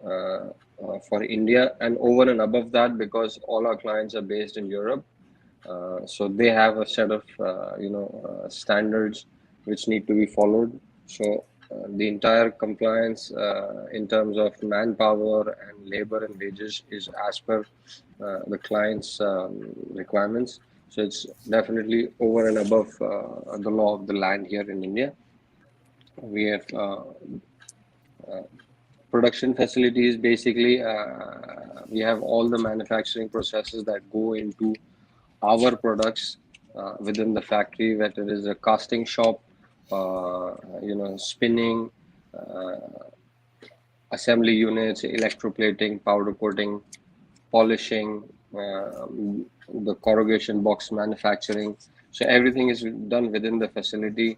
for India, and over and above that, because all our clients are based in Europe, so they have a set of standards which need to be followed. So the entire compliance in terms of manpower and labor and wages is as per the client's requirements. So it's definitely over and above the law of the land here in India. We have production facilities. Basically, we have all the manufacturing processes that go into our products within the factory, whether it is a casting shop, spinning, assembly units, electroplating, powder coating, polishing, the corrugation box manufacturing. So everything is done within the facility.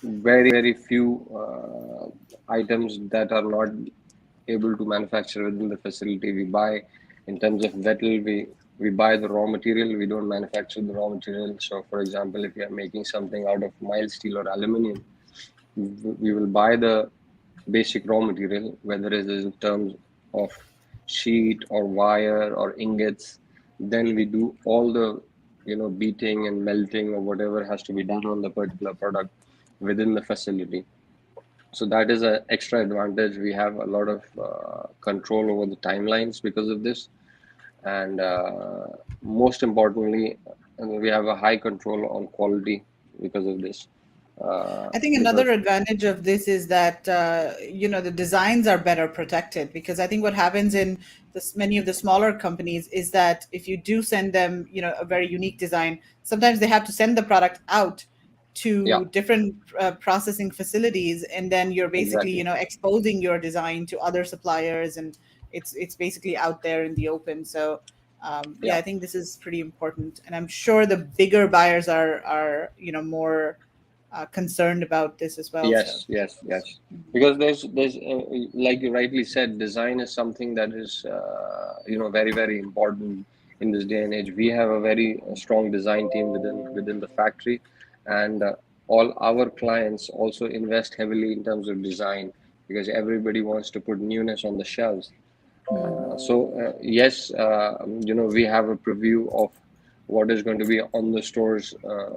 Very few items that are not able to manufacture within the facility we buy. In terms of metal, we buy the raw material. We don't manufacture the raw material. So for example, if you are making something out of mild steel or aluminum, we will buy the basic raw material, whether it is in terms of sheet or wire or ingots. Then we do all the beating and melting or whatever has to be done on the particular product within the facility. So that is an extra advantage. We have a lot of control over the timelines because of this, and most importantly, we have a high control on quality because of this. I think another advantage of this is that the designs are better protected, because I think what happens in many of the smaller companies is that if you do send them a very unique design, sometimes they have to send the product out to different processing facilities, and then you're basically exposing your design to other suppliers, and it's basically out there in the open. So I think this is pretty important, and I'm sure the bigger buyers are more concerned about this as well. Yes, because there's like you rightly said, design is something that is very, very important in this day and age. We have a very strong design team within the factory, and all our clients also invest heavily in terms of design, because everybody wants to put newness on the shelves. Yes, we have a preview of what is going to be on the store's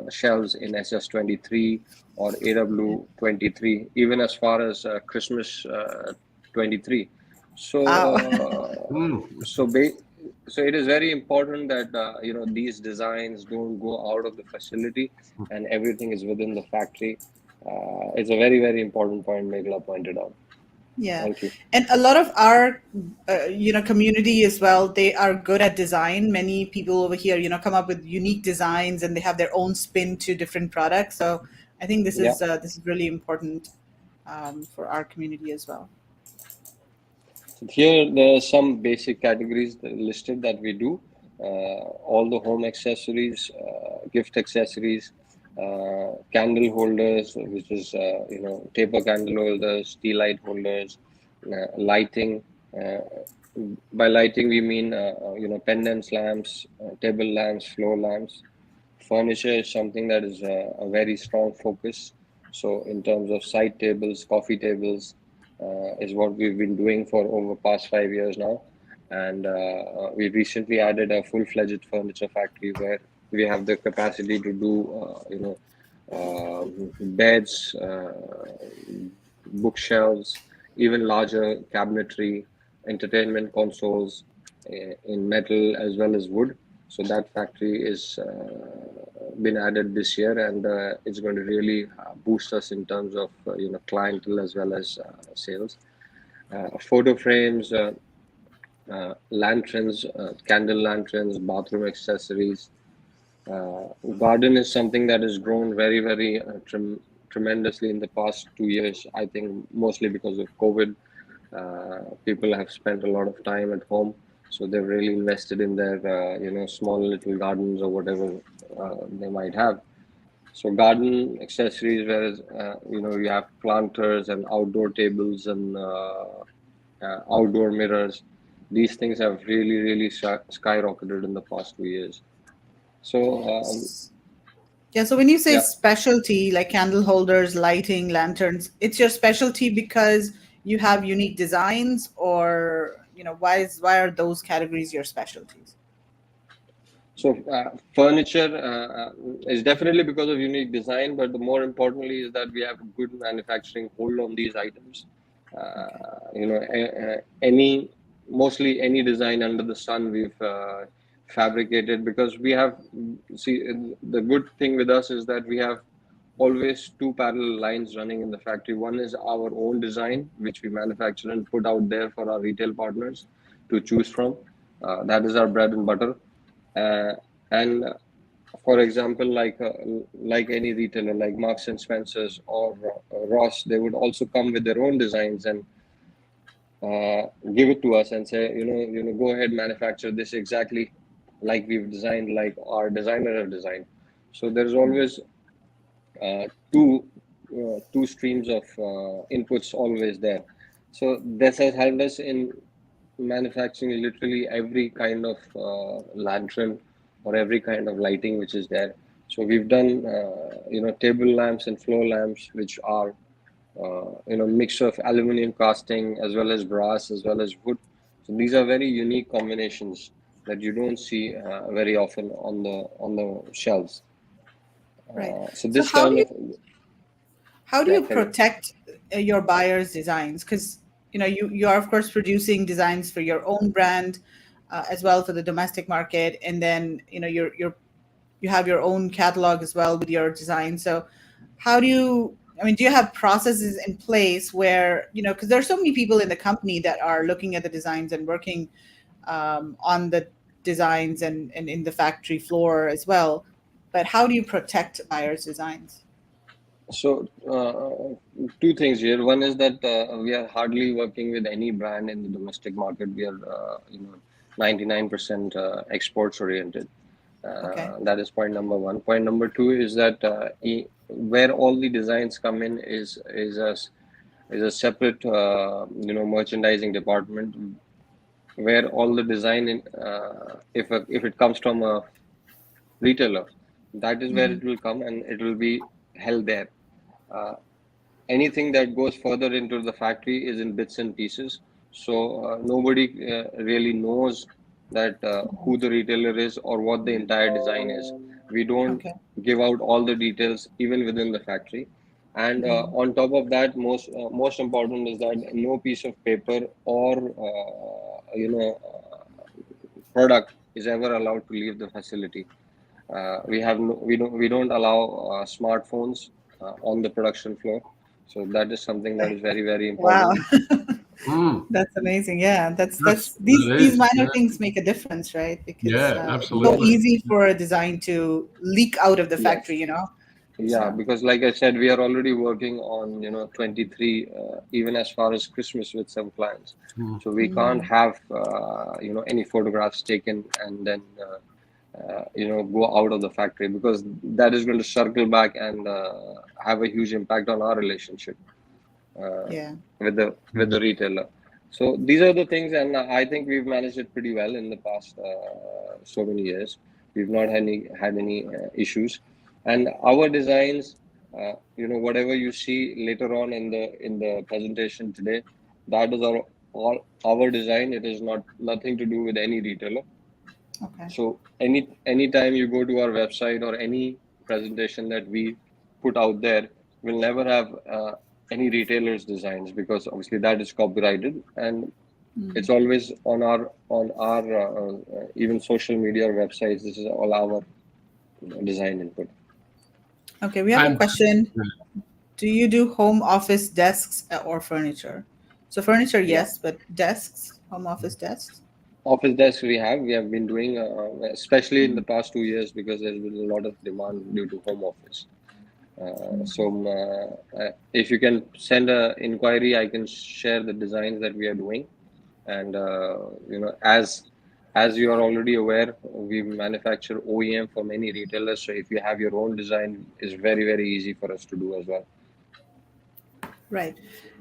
shelves in SS23 or AW23, even as far as Christmas 23. So, so it is very important that these designs don't go out of the facility and everything is within the factory. It's a very, very important point Meghla pointed out. Yeah. Thank you. And a lot of our, community as well, they are good at design. Many people over here, come up with unique designs, and they have their own spin to different products. So I think this is really important for our community as well. Here, there are some basic categories listed that we do. All the home accessories, gift accessories, candle holders, which is taper candle holders, tea light holders, lighting. By lighting we mean pendants lamps, table lamps, floor lamps. Furniture is something that is a very strong focus. So in terms of side tables, coffee tables, is what we've been doing for over past 5 years now. And we recently added a full-fledged furniture factory where we have the capacity to do beds, bookshelves, even larger cabinetry, entertainment consoles in metal as well as wood. So that factory is been added this year, and it's going to really boost us in terms of clientele as well as sales. Photo frames, lanterns, candle lanterns, bathroom accessories. Garden is something that has grown very, very tremendously in the past 2 years. I think mostly because of COVID. People have spent a lot of time at home, so they've really invested in their small little gardens or whatever they might have. So garden accessories, whereas you have planters and outdoor tables and outdoor mirrors. These things have really skyrocketed in the past 2 years. So Yeah. So when you say Yeah. specialty, like candle holders, lighting, lanterns, it's your specialty because you have unique designs, or why are those categories your specialties? So furniture is definitely because of unique design, but the more importantly is that we have a good manufacturing hold on these items. Okay. Mostly any design under the sun we've fabricated, because we have, see, the good thing with us is that we have always two parallel lines running in the factory. One is our own design, which we manufacture and put out there for our retail partners to choose from. That is our bread and butter. Uh, and for example, like any retailer, like Marks and Spencers or Ross, they would also come with their own designs and give it to us and say, go ahead, manufacture this exactly like we've designed, like our designer have designed. So there's always uh, two two streams of inputs always there. So this has helped us in manufacturing literally every kind of lantern or every kind of lighting which is there. So we've done table lamps and floor lamps, which are mix of aluminum casting as well as brass as well as wood. So these are very unique combinations that you don't see very often on the shelves. Right. So So this kind of how do yeah, you carry. protect your buyers' designs? Because you are of course producing designs for your own brand, as well for the domestic market, and then you have your own catalog as well with your design. So how do you? I mean, do you have processes in place where because there are so many people in the company that are looking at the designs and working on the designs and in the factory floor as well. But how do you protect buyers' designs? So, two things here. One is that we are hardly working with any brand in the domestic market. We are, 99% exports oriented. Okay. That is point number one. Point number two is that where all the designs come in is a separate, merchandising department where all the design if it comes from a retailer, that is where Hmm. it will come and it will be held there. Uh, Anything that goes further into the factory is in bits and pieces. So nobody really knows that who the retailer is or what the entire design is. We don't Okay. give out all the details even within the factory. And Mhm. on top of that, most important is that no piece of paper or product is ever allowed to leave the facility. We don't allow smartphones on the production floor. So that is something that is very, very Wow. important. Mm, That's amazing. Yeah, that's that these is. minor Yeah, things make a difference, right? Because yeah, it's so Because absolutely. easy for a design to leak out of the yes, factory. yeah, So because like I said, we are already working on 23 even as far as Christmas with some clients. Mm. So we can't have any photographs taken and then go out of the factory, because that is going to circle back and have a huge impact on our relationship uh, yeah. with the retailer. So these are the things, and I think we've managed it pretty well in the past so many years. We've not had any issues, and our designs, whatever you see later on in the presentation today, that is all our design. It is nothing to do with any retailer. Okay. So anytime you go to our website or any presentation that we put out there, we'll never have any retailers' designs, because obviously that is copyrighted, and Mm. it's always on our even social media or websites. This is all our design input. Okay. We have a And question. Do you do home office desks or furniture? So furniture, Yeah, yes, but desks, home office desks. office desks we have been doing, especially in the past 2 years, because there's been a lot of demand due to home office. If you can send an inquiry, I can share the designs that we are doing. And as you are already aware, we manufacture OEM for many retailers. So if you have your own design, it's very, very easy for us to do as well. Right.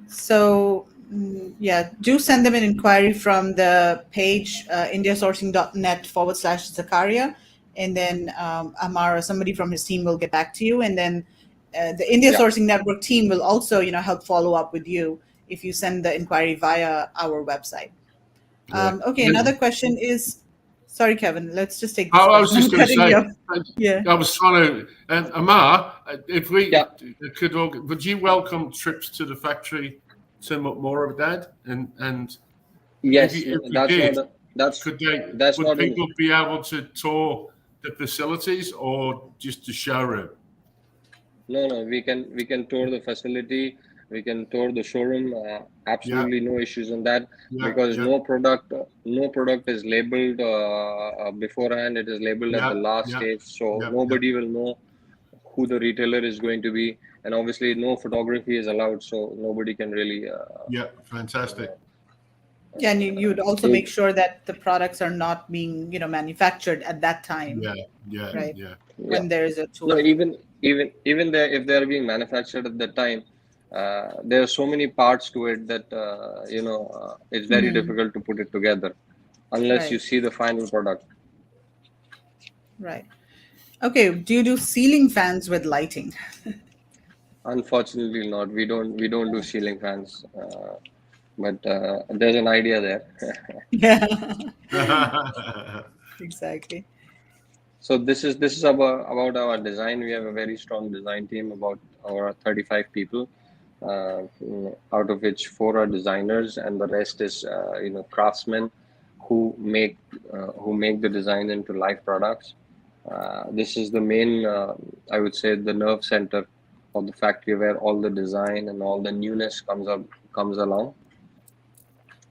So, yeah, do send them an inquiry from the page indiasourcing.net/Zakaria, and then Amar or somebody from his team will get back to you, and then the India Sourcing Network team will also, help follow up with you if you send the inquiry via our website. Okay, another question is, sorry, Kevin, let's just take this question. I was just going to say, I was trying to, and Amar, if we could, would you welcome trips to the factory to more of that? And yes, if we did, would not people be able to tour the facilities or just the showroom? No, we can tour the facility, we can tour the showroom. Absolutely no issues on that, because no product is labeled beforehand. It is labeled at the last stage, so nobody will know who the retailer is going to be, and obviously no photography is allowed, so nobody can really. Fantastic. Yeah, and you would also make sure that the products are not being, manufactured at that time. When there is a tour. No, even there, if they are being manufactured at that time, there are so many parts to it that it's very difficult to put it together unless you see the final product. Right. Okay. Do you do ceiling fans with lighting? Unfortunately, not. We don't do ceiling fans. But there's an idea there. Yeah. Exactly. So this is about our design. We have a very strong design team, about our 35 people, out of which 4 are designers, and the rest is craftsmen who make the design into live products. This is the main, I would say, the nerve center of the factory, where all the design and all the newness comes along.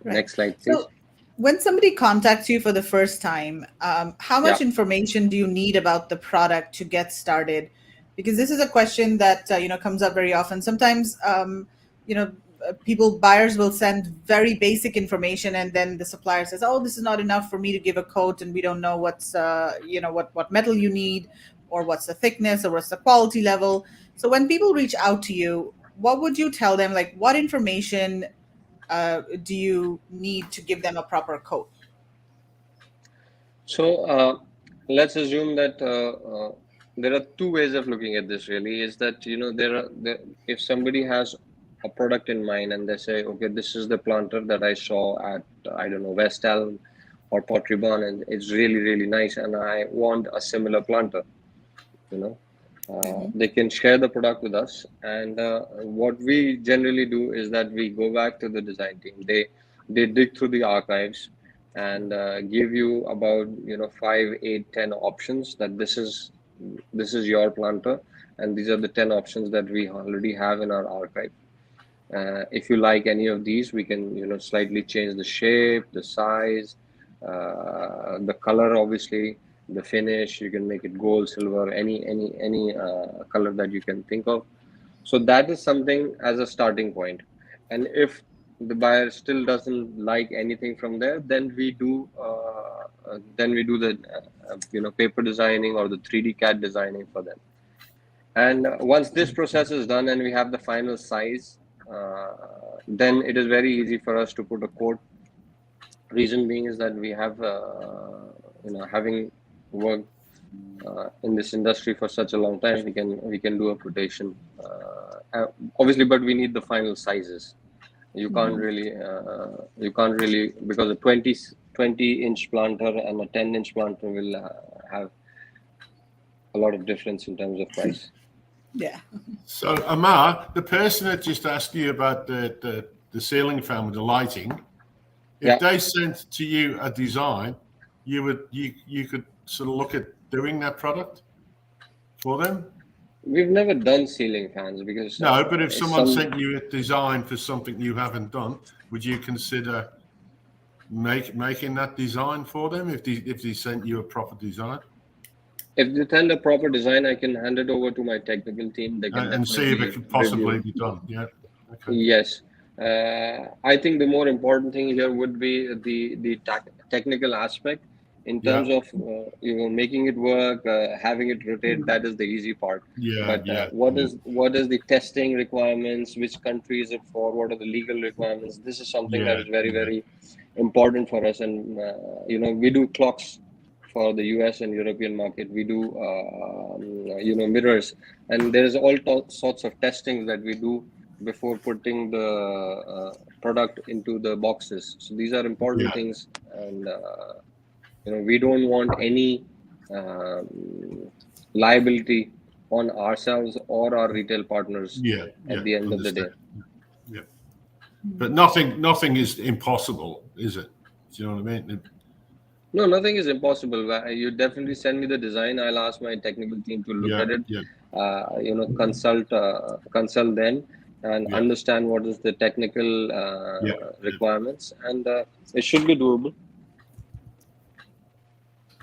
Right. Next slide, please. So, when somebody contacts you for the first time, how much information do you need about the product to get started? Because this is a question that comes up very often. Sometimes buyers will send very basic information, and then the supplier says, "Oh, this is not enough for me to give a quote, and we don't know what's what metal you need, or what's the thickness, or what's the quality level." So when people reach out to you, what would you tell them? Like, what information do you need to give them a proper quote? So let's assume that there are 2 ways of looking at this. Really, is that if somebody has a product in mind and they say, okay, this is the planter that I saw at West Elm or Pottery Barn, and it's really, really nice, and I want a similar planter. They can share the product with us, and what we generally do is that we go back to the design team. They dig through the archives and give you about 5, 8, 10 options, that this is your planter, and these are the 10 options that we already have in our archive. If you like any of these, we can slightly change the shape, the size, the color, obviously, the finish. You can make it gold, silver, any color that you can think of. So that is something as a starting point. And if the buyer still doesn't like anything from there, then we do the paper designing or the 3D CAD designing for them. And once this process is done and we have the final size, then it is very easy for us to put a quote. Reason being is that we have having worked in this industry for such a long time, we can do a quotation, obviously, but we need the final sizes. You can't really because a 20-inch planter and a 10-inch planter will have a lot of difference in terms of price. Yeah. So Amar, the person that just asked you about the ceiling fan with the lighting, if they sent to you a design, you could sort of look at doing that product for them? We've never done ceiling fans because no, but if someone sent you a design for something you haven't done, would you consider making that design for them if they sent you a proper design? If they send a proper design, I can hand it over to my technical team. They can and see if it could possibly be done. Yeah. Okay. Yes. I think the more important thing here would be the technical aspect. In terms of making it work, having it rotate, that is the easy part. What is the testing requirements? Which country is it for? What are the legal requirements? This is something that is very very important for us. And we do clocks for the US and European market. We do mirrors, and there's all sorts of testing that we do before putting the product into the boxes. So these are important things, and we don't want any liability on ourselves or our retail partners at the end of the day. Yeah, but nothing is impossible, is it? Do you know what I mean? No, nothing is impossible. You definitely send me the design. I'll ask my technical team to look at it. Consult them and understand what is the technical requirements, and it should be doable.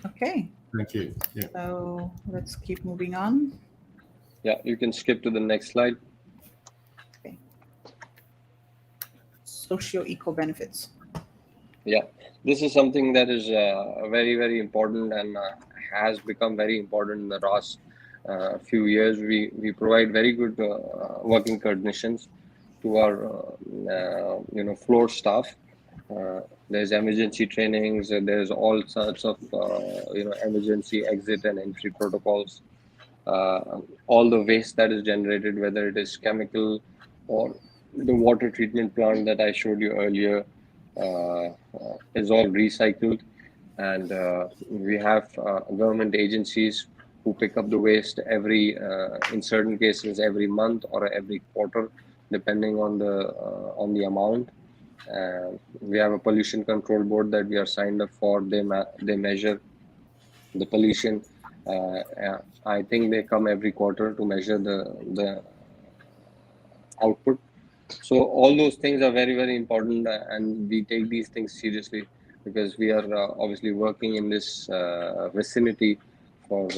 Okay. Thank you. Yeah. So let's keep moving on. Yeah, you can skip to the next slide. Okay. Socio-eco benefits. Yeah, this is something that is very, very important and has become very important in the last few years. We provide very good working conditions to our floor staff. There's emergency trainings. There's all sorts of emergency exit and entry protocols. All the waste that is generated, whether it is chemical or the water treatment plant that I showed you earlier, is all recycled, and we have government agencies who pick up the waste in certain cases every month or every quarter, depending on the amount. We have a pollution control board that we are signed up for. They measure the pollution. I think they come every quarter to measure the output. So all those things are very, very important, and we take these things seriously because we are obviously working in this vicinity for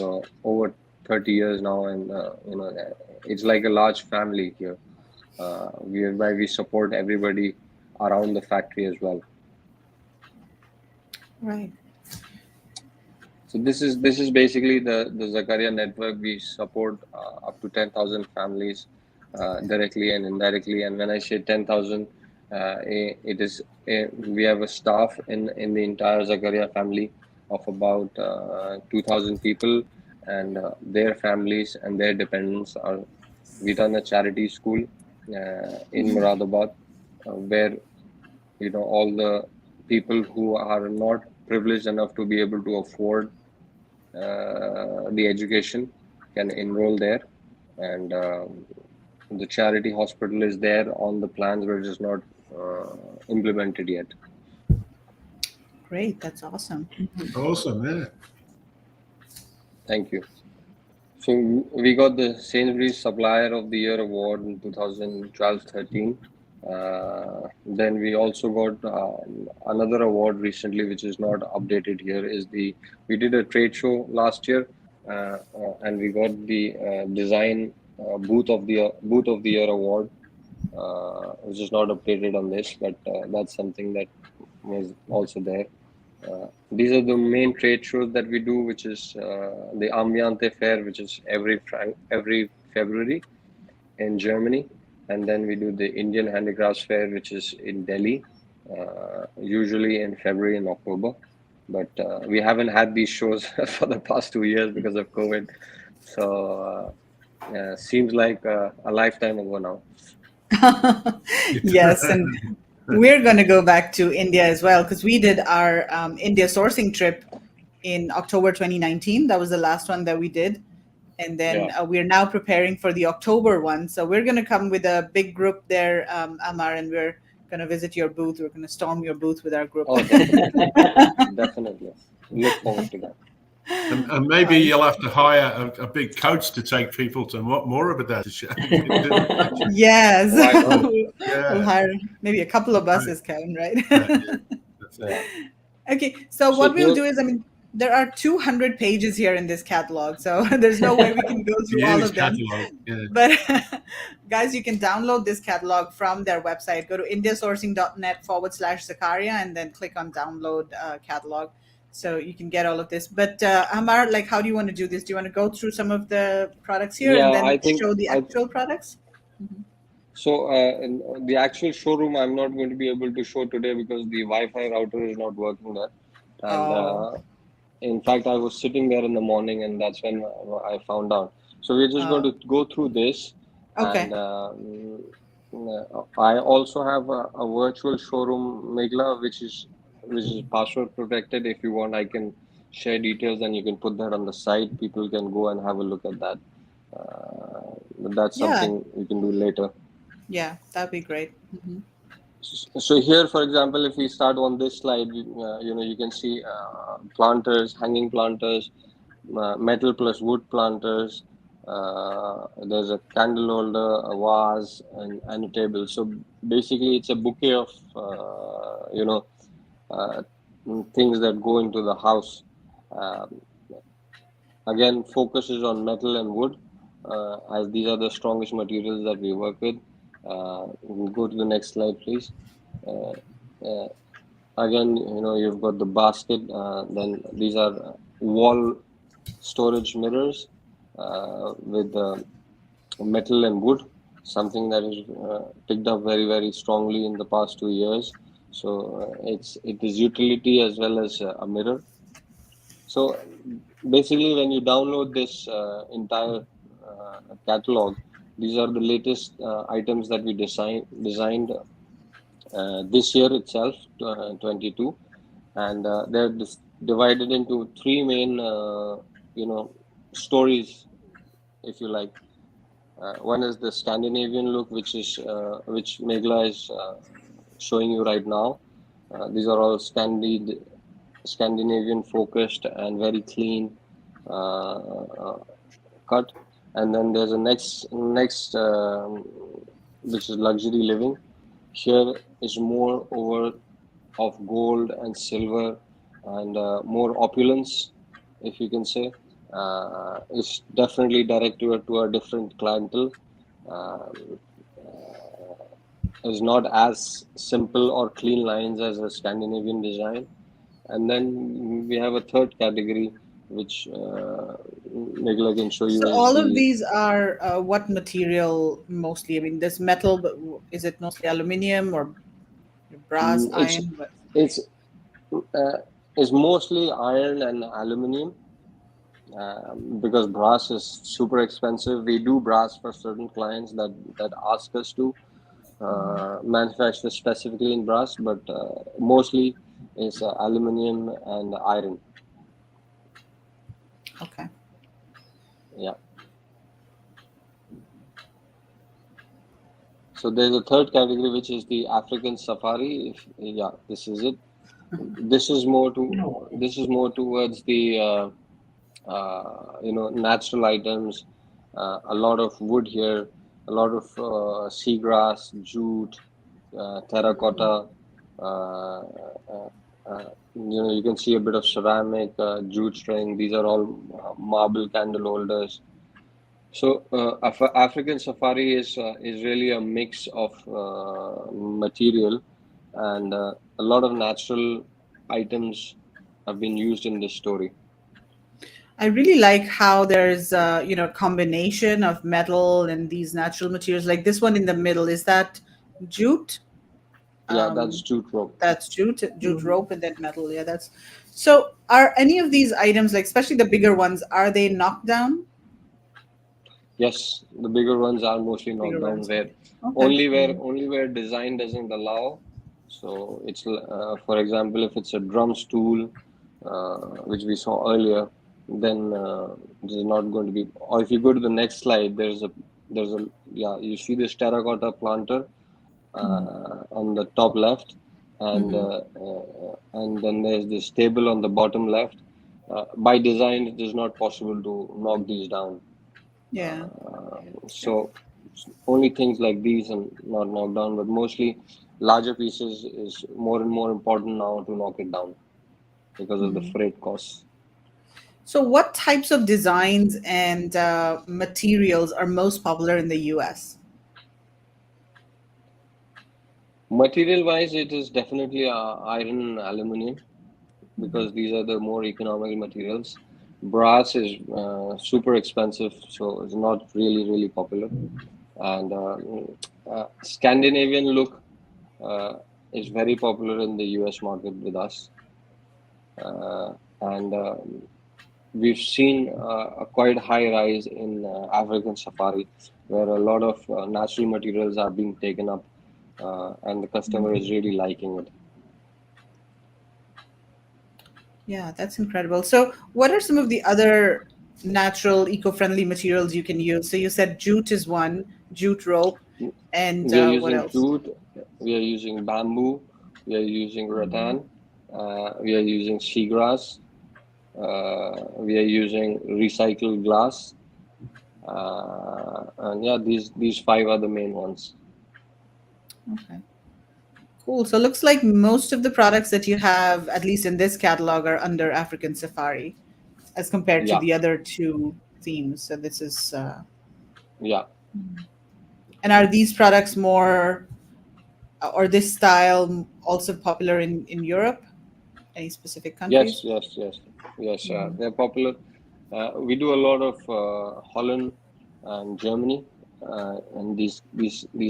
over 30 years now, and it's like a large family here. Whereby we support everybody around the factory as well. Right. So this is basically the Zakaria network. We support up to 10,000 families directly and indirectly. And when I say 10,000, it is we have a staff in the entire Zakaria family of about 2,000 people, and their families and their dependents are. We run a charity school in Muradabad, where all the people who are not privileged enough to be able to afford the education can enroll there, and the charity hospital is there on the plans, but it is not implemented yet. Great, that's awesome. Awesome, yeah. Thank you. So we got the Sainsbury's Supplier of the Year award in 2012-13. Then we also got another award recently, which is not updated here. We did a trade show last year, and we got the design booth of the year award, which is not updated on this, but that's something that was also there. These are the main trade shows that we do, which is the Ambiente Fair, which is every February in Germany. And then we do the Indian Handicrafts Fair, which is in Delhi, usually in February and October. But we haven't had these shows for the past 2 years because of COVID. So seems like a lifetime ago now. Yes, and we're going to go back to India as well, because we did our India sourcing trip in October 2019. That was the last one that we did. And then we're now preparing for the October one. So we're going to come with a big group there, Amar, and we're going to visit your booth. We're going to storm your booth with our group. Oh, definitely. Look forward to that. And maybe you'll have to hire a big coach to take people to more of a day show. Yes. Yeah. We'll hire maybe a couple of buses, Kevin, right? Yeah. Okay, so what we'll do is, there are 200 pages here in this catalog, so there's no way we can go through all of them. Yeah. But guys, you can download this catalog from their website. Go to indiasourcing.net/Zakaria and then click on download catalog. So you can get all of this. But Amar, how do you want to do this? Do you want to go through some of the products here and then show the actual products? Mm-hmm. So the actual showroom, I'm not going to be able to show today because the Wi-Fi router is not working there. And in fact, I was sitting there in the morning, and that's when I found out. So we're just going to go through this, Okay. and I also have a virtual showroom, Megla, which is password protected. If you want, I can share details, and you can put that on the site. People can go and have a look at that. But that's Yeah. something we can do later. Yeah, that'd be great. Mhm. So here, for example, if we start on this slide, you can see planters, hanging planters, metal plus wood planters. There's a candle holder, a vase, and a table. So basically, it's a bouquet of uh, things that go into the house. Um, Again, focus is on metal and wood, as these are the strongest materials that we work with. We'll go to the next slide, please. Uh, uh, Again, you've got the basket. Then these are wall storage mirrors with metal and wood, something that is picked up very, very strongly in the past 2 years. So it is utility as well as a mirror. So basically, when you download this entire catalog, these are the latest items that we designed this year itself, 22, and they're divided into three main, stories, if you like. One is the Scandinavian look, which Megla is showing you right now. These are all Scandinavian focused and very clean cut. And then there's a next which is luxury living. Here is more over of gold and silver and more opulence, if you can say. It's definitely directed to a different clientele. Um, is not as simple or clean lines as a Scandinavian design. And then we have a third category, which Nicola can show you, So is all of the these are what material mostly? I mean, this metal, but is it mostly aluminum or brass, mm, it's iron? But it's uh, it's mostly iron and aluminum, because brass is super expensive. We do brass for certain clients that ask us to manufacture specifically in brass, but mostly is aluminum and iron. okay. Yeah. So there's a third category, which is the African safari. Yeah, this is it. This is more towards the natural items. A lot of wood here, a lot of seagrass, jute, terracotta. Uh, you can see a bit of ceramic, jute string. These are all marble candle holders. So African safari is really a mix of material, and a lot of natural items have been used in this story. I really like how there's combination of metal and these natural materials. Like this one in the middle, is that jute? Yeah, that's Um, jute rope. that's jute rope, and then metal. Yeah, that's. So are any of these items, like especially the bigger ones, are they knocked down? Yes, the bigger ones are mostly knocked Bigger down, ones. where Okay. only where design doesn't allow. So it's for example, if it's a drum stool, which we saw earlier, then this is not going to be. Or if you go to the next slide, there's a yeah, you see this terracotta planter on the top left, Mm-hmm. and then there's this table on the bottom left. By design, it is not possible to knock these down. Yeah. So only things like these and not knocked down, but mostly larger pieces is more and more important now to knock it down because of the Mhm. freight costs. So, what types of designs and materials are most popular in the US? Material wise, it is definitely iron and aluminum, because these are the more economic materials. Brass is super expensive, so it's not really popular. And Scandinavian look uh, is very popular in the US market with us. and we've seen a quite high rise in African safari, where a lot of natural materials are being taken up, and the customer is really liking it. Yeah, that's incredible. So, what are some of the other natural, eco-friendly materials you can use? So, you said jute is one, jute rope, and We are what using else? jute, we are using bamboo, we are using rattan, we are using seagrass, we are using recycled glass, and yeah, these five are the main ones. Okay, cool. So, looks like most of the products that you have, at least in this catalog, are under African Safari as compared to Yeah, the other two themes. So, this is, yeah. and are these products more, or this style also popular in Europe? Any specific Yes, countries? yes, yes, yes. They're popular. We do a lot of Holland and Germany, and these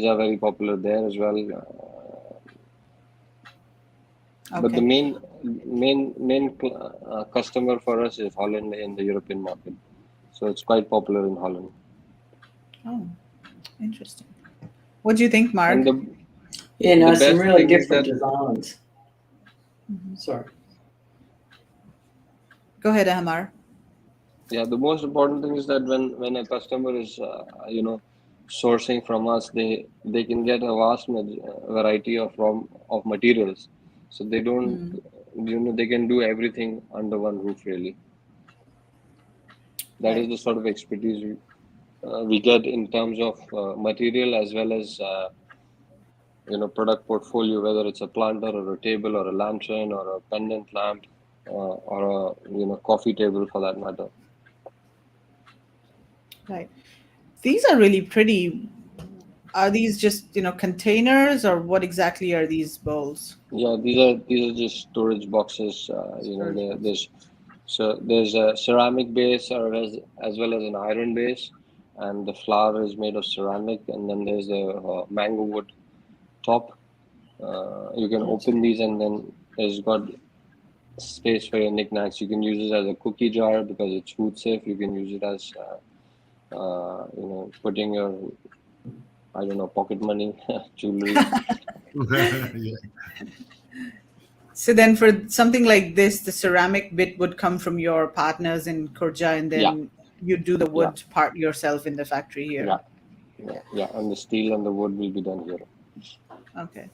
are very popular there as well. But the Okay. main customer for us is Holland in the European market, so it's quite popular in Holland. Oh, interesting. What do you think, And Mark? Yeah, the no, some best really thing is different that, designs. Sorry. Go ahead, Ahmar. yeah, the most important thing is that when a customer is sourcing from us, they can get a vast variety of materials, so they don't, they can do everything under one roof really. That is Right. the sort of expertise we get in terms of material, as well as product portfolio, whether it's a planter or a table or a lantern or a pendant lamp, or a coffee table for that matter. Right. These are really pretty. Are these just, containers, or what exactly are these bowls? Yeah, these are just storage boxes. Storage boxes. There's a ceramic base, or as well as an iron base, and the flour is made of ceramic, and then there's a mango wood top. You can open these, and then there's got space for your knickknacks. You can use it as a cookie jar because it's food safe. You can use it as putting your, I don't know, pocket money, jewelry. Yeah. So then for something like this, the ceramic bit would come from your partners in Kurja, and Yeah, then you do the yeah, wood part yourself in the factory yeah, here. yeah. And the steel and the wood will be done here. Okay.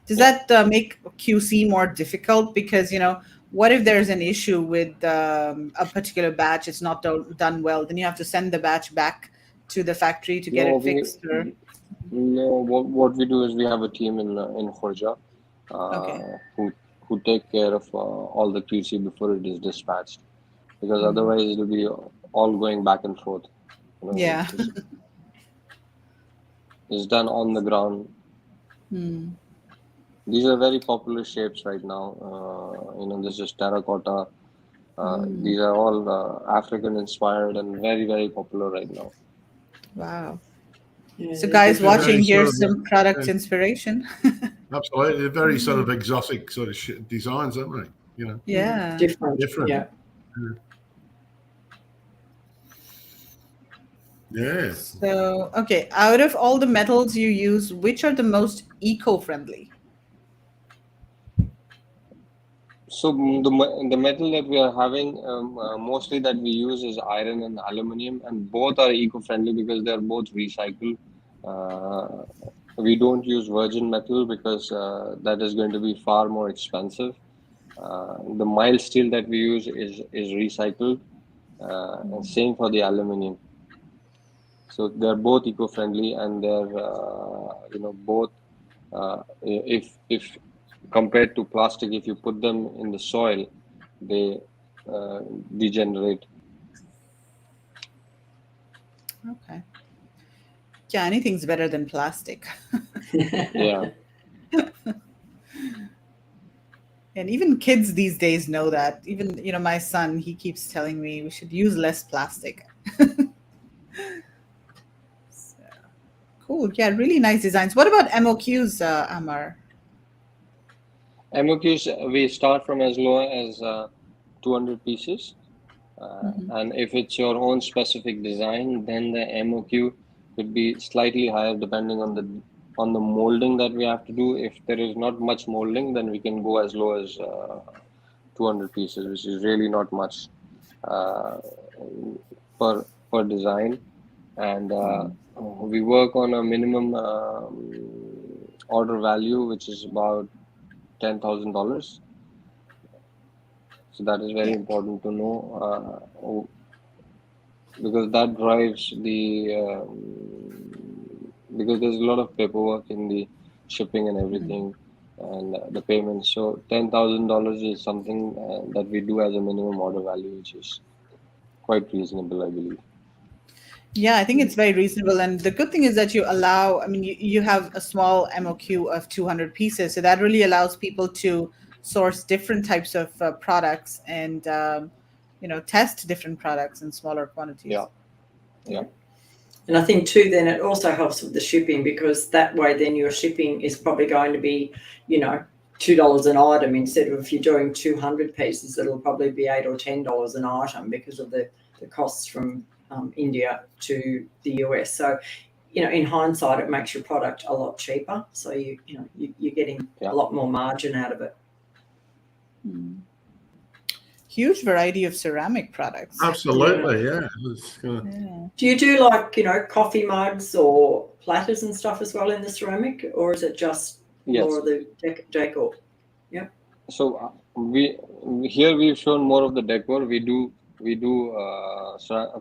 Does Yeah. that make QC more difficult? Because, what if there's an issue with a particular batch, it's not done well, then you have to send the batch back to the factory to get No, it fixed, or? no. What we do is we have a team in Khorja, Okay. who take care of all the QC before it is dispatched, because otherwise it'll be all going back and forth. Yeah. It's done on the ground. These are very popular shapes right now. This is terracotta. These are all African inspired and very, very popular right now. Wow. Yeah, So they're guys They're different. very watching, sort here's of some product uh, inspiration. absolutely, they're very sort of exotic sort of designs, aren't they? Yeah. Different. Different. Yeah. Yeah. So, okay, out of all the metals you use, which are the most eco-friendly? So the metal that we are having, mostly that we use, is iron and aluminum, and both are eco-friendly because they are both recycled. Uh, we don't use virgin metal because that is going to be far more expensive. The mild steel that we use is recycled, and same for the aluminum. So they're both eco-friendly, and they're both, if compared to plastic, if you put them in the soil, they degenerate. Okay. Yeah, anything's better than plastic. Yeah, And even kids these days know that. Even, my son, he keeps telling me we should use less plastic. So, cool. Yeah, really nice designs. What about MOQs, Amar? MOQs, we start from as low as 200 pieces. And if it's your own specific design, then the MOQ could be slightly higher depending on the molding that we have to do. If there is not much molding, then we can go as low as 200 pieces, which is really not much per design. And we work on a minimum order value, which is about $10,000. So that is very important to know, because that drives because there's a lot of paperwork in the shipping and everything, and the payments. So $10,000 is something that we do as a minimum order value, which is quite reasonable, I believe. Yeah, I think it's very reasonable. And the good thing is that you allow, I mean, you have a small MOQ of 200 pieces. So that really allows people to source different types of products and, test different products in smaller quantities. Yeah. And I think too, then it also helps with the shipping, because that way then your shipping is probably going to be, $2 an item instead of, if you're doing 200 pieces, it'll probably be $8 or $10 an item because of the costs from India to the US. So, in hindsight, it makes your product a lot cheaper. So you're getting a lot more margin out of it. Huge variety of ceramic products. Absolutely, yeah. Do you do coffee mugs or platters and stuff as well in the ceramic, or is it just more of the decor? Yep. So we've shown more of the decor. We do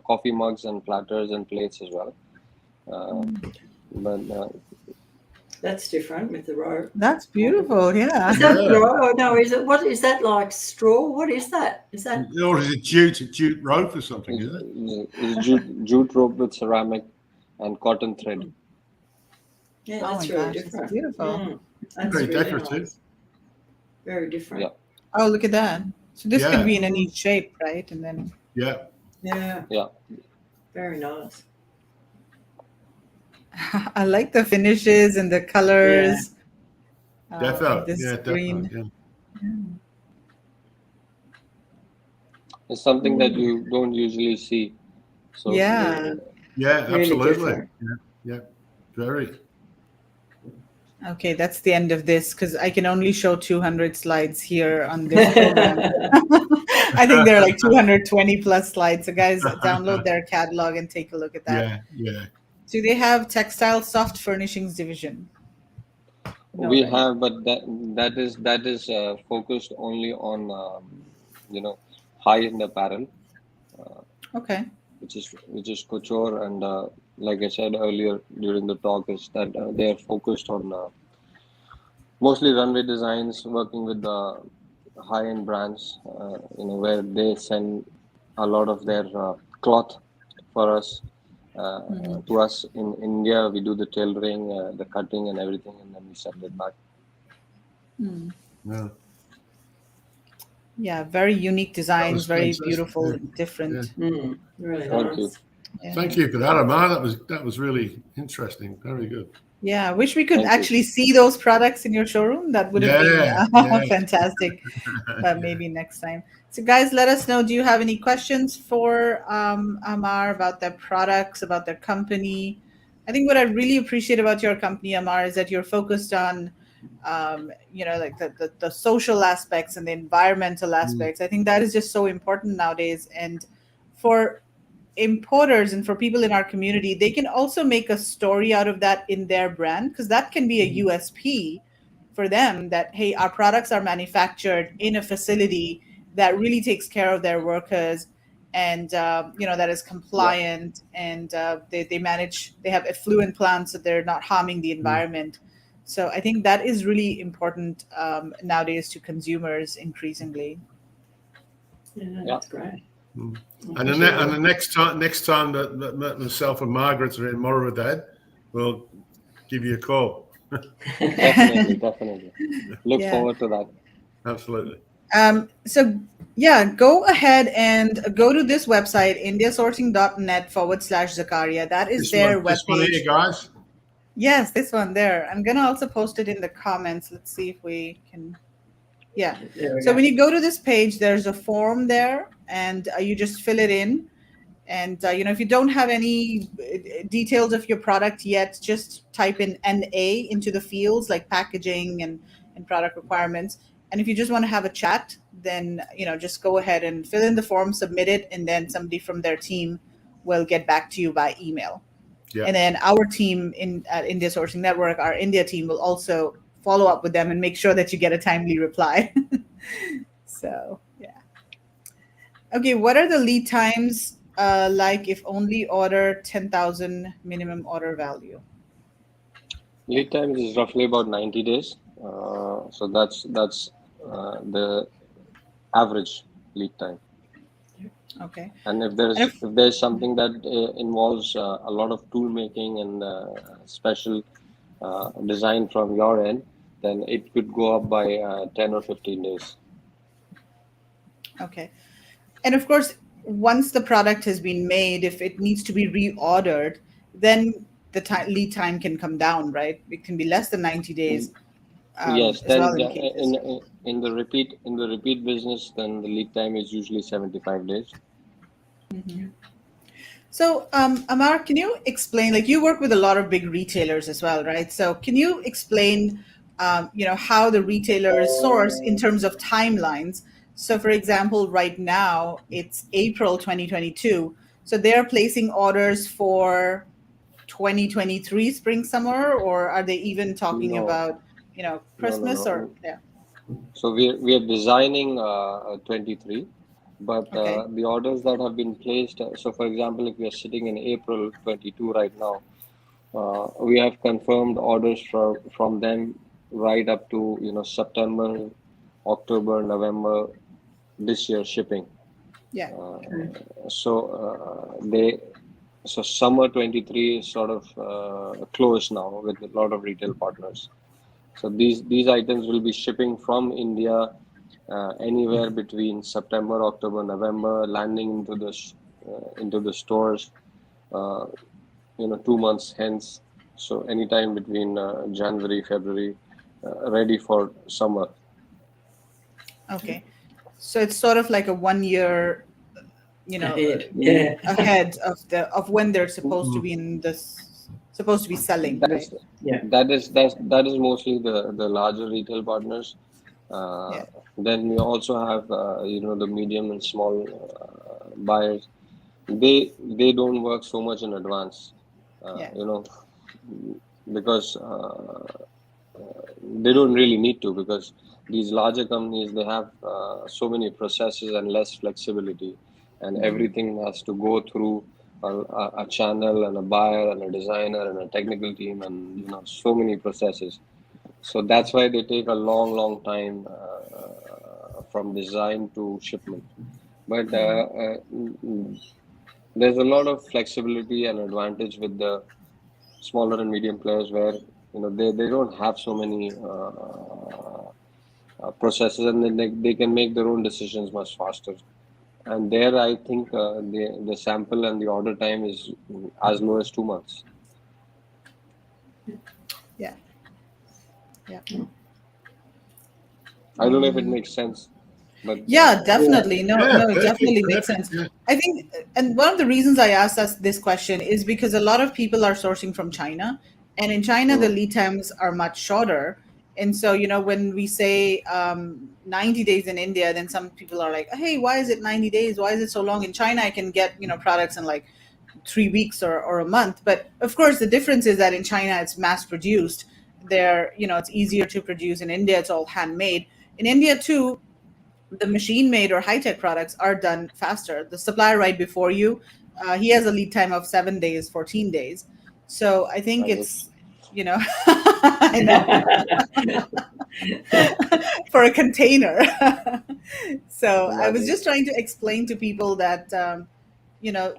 coffee mugs and platters and plates as well. But that's different with the rope. That's beautiful, yeah. Is that rope? No, what is that, like straw? What is that? Is that? Or is it jute rope or something, is it? It's jute rope with ceramic and cotton thread. Yeah, that's really different. It's beautiful. That's very really decorative. nice. Very different. Yeah. Oh, look at that. So this could be in any shape, right? And then Yeah. Very nice. I like the finishes and the colors. Definitely. Green. It's something that you don't usually see. So Yeah, really absolutely. Yeah. Very. Okay, that's the end of this, because I can only show 200 slides here on this program. I think there are like 220 plus slides. So guys, download their catalog and take a look at that. Yeah. Do they have textile soft furnishings division? No, we right? have, but that is focused only on high-end apparel. Okay. Which is couture, and like I said earlier during the talk, is that they are focused on mostly runway designs, working with the high-end brands, where they send a lot of their cloth for us. To us in India, we do the tailoring, the cutting and everything, and then we send it back. Yeah, very unique designs, very beautiful, different. Really Thank nice. you. Yeah. Thank you for that, Amar. That was really interesting. Very good. Yeah, I wish we could Thank you. actually see those products in your showroom. That would have been fantastic. But maybe next time. So guys, let us know, do you have any questions for Amar about their products, about their company? I think what I really appreciate about your company, Amar, is that you're focused on like the social aspects and the environmental aspects. I think that is just so important nowadays. And for importers and for people in our community, they can also make a story out of that in their brand, because that can be a USP for them, that, hey, our products are manufactured in a facility that really takes care of their workers, and that is compliant, and they have effluent plants, so they're not harming the environment. So I think that is really important nowadays to consumers increasingly. Yeah, that's great. And the next time that myself and Margaret are in Moradad, we'll give you a call. Definitely. Look forward to that. Absolutely. So yeah, go ahead and go to this website, indiasourcing.net/Zakaria. That is their webpage. This one here, guys. Yes, this one there. I'm gonna also post it in the comments. Let's see if we can Yeah. There we So go. when you go to this page, there's a form there, and you just fill it in. And if you don't have any details of your product yet, just type in NA into the fields like packaging and product requirements. And if you just want to have a chat, then just go ahead and fill in the form, submit it, and then somebody from their team will get back to you by email. Yeah. And then our team at India Sourcing Network, our India team, will also follow up with them and make sure that you get a timely reply. So, yeah. Okay, what are the lead times like if only order 10,000 minimum order value? Lead time is roughly about 90 days. So that's the average lead time. Okay. And if And there's something that involves a lot of tool making and special design from your end, then it could go up by 10 or 15 days. Okay. And of course, once the product has been made, if it needs to be reordered, then the lead time can come down, right? It can be less than 90 days Yes, as well then in cases. in the repeat business, then the lead time is usually 75 days. So, Amar, can you explain, like you work with a lot of big retailers as well, right? So can you explain, how the retailers source in terms of timelines? So for example, right now it's April 2022. So they're placing orders for 2023 spring summer, or are they even talking No, about, Christmas or, no. yeah. So we are designing 23, but Okay. the orders that have been placed. So for example, if we are sitting in April 22 right now, we have confirmed orders from them right up to September, October, November this year shipping. Yeah. So they so summer 23 is sort of closed now with a lot of retail partners. So these items will be shipping from India anywhere between September, October, November, landing into the stores, uh, 2 months hence. So anytime between January, February, ready for summer. Okay. So it's sort of like a 1 year, Yeah. ahead of when they're supposed to be supposed to be selling, That right? is Yeah. that is mostly the larger retail partners. Yeah. Then we also have the medium and small buyers. They don't work so much in advance, Yeah. because they don't really need to, because these larger companies, they have so many processes and less flexibility, and everything has to go through a channel and a buyer and a designer and a technical team, and so many processes. So that's why they take a long time from design to shipment. But there's a lot of flexibility and advantage with the smaller and medium players, where they don't have so many processes, and then they can make their own decisions much faster. And there, I think the sample and the order time is as low as 2 months. Yeah. Yeah. I don't know if it makes sense, but Yeah, definitely. No, Yeah, no, it perfect, definitely makes perfect. sense. Yeah. I think, and one of the reasons I asked us this question is because a lot of people are sourcing from China, and in China, the mm, lead times are much shorter. And so, when we say 90 days in India, then some people are like, hey, why is it 90 days? Why is it so long? In China, I can get, products in like 3 weeks or a month. But of course, the difference is that in China, it's mass produced. There, it's easier to produce. In India, it's all handmade. In India, too, the machine made or high tech products are done faster. The supplier right before you, he has a lead time of 7 days, 14 days. So I think I wish. it's, I know, for a container. So I was Imagine. just trying to explain to people that, you know,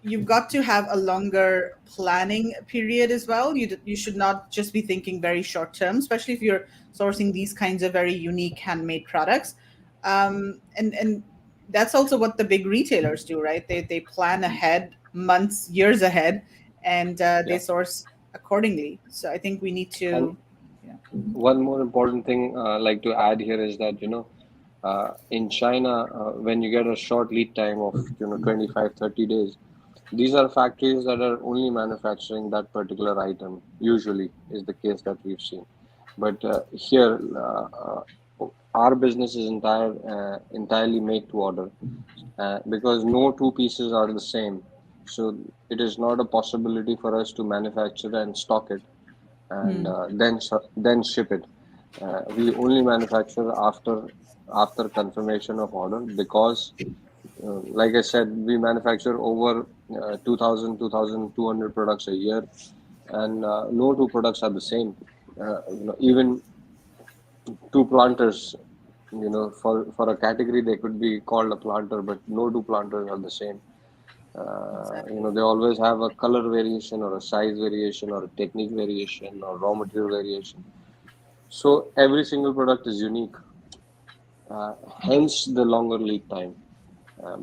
you've got to have a longer planning period as well. You should not just be thinking very short term, especially if you're sourcing these kinds of very unique handmade products. And that's also what the big retailers do, right? They plan ahead, months, years ahead, and they Yeah. source accordingly. So I think we need And to, One more important thing like to add here is that in China, when you get a short lead time of 25, 30 days, these are factories that are only manufacturing that particular item. Usually, is the case that we've seen. But here, our business is entirely made to order, because no two pieces are the same. So it is not a possibility for us to manufacture and stock it and then ship it. We only manufacture after confirmation of order, because like I said, we manufacture over 2,200 products a year, and no two products are the same. Even two planters, for a category they could be called a planter, but no two planters are the same. They always have a color variation or a size variation or a technique variation or raw material variation. So every single product is unique. Hence the longer lead time,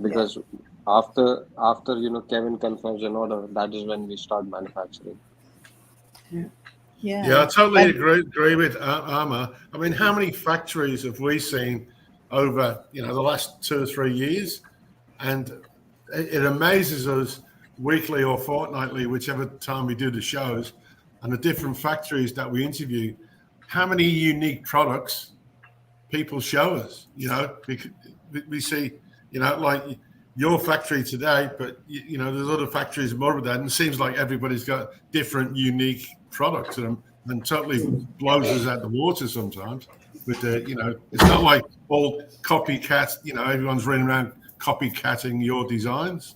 because after Kevin confirms an order, that is when we start manufacturing. Yeah, I totally agree with Arma. I mean, how many factories have we seen over the last 2 or 3 years? And it amazes us weekly or fortnightly, whichever time we do the shows, and the different factories that we interview, how many unique products people show us. We see, like your factory today, but there's other factories more of that, and it seems like everybody's got different unique products, and totally blows us out the water sometimes. With it's not like all copycat. Everyone's running around copycatting your designs.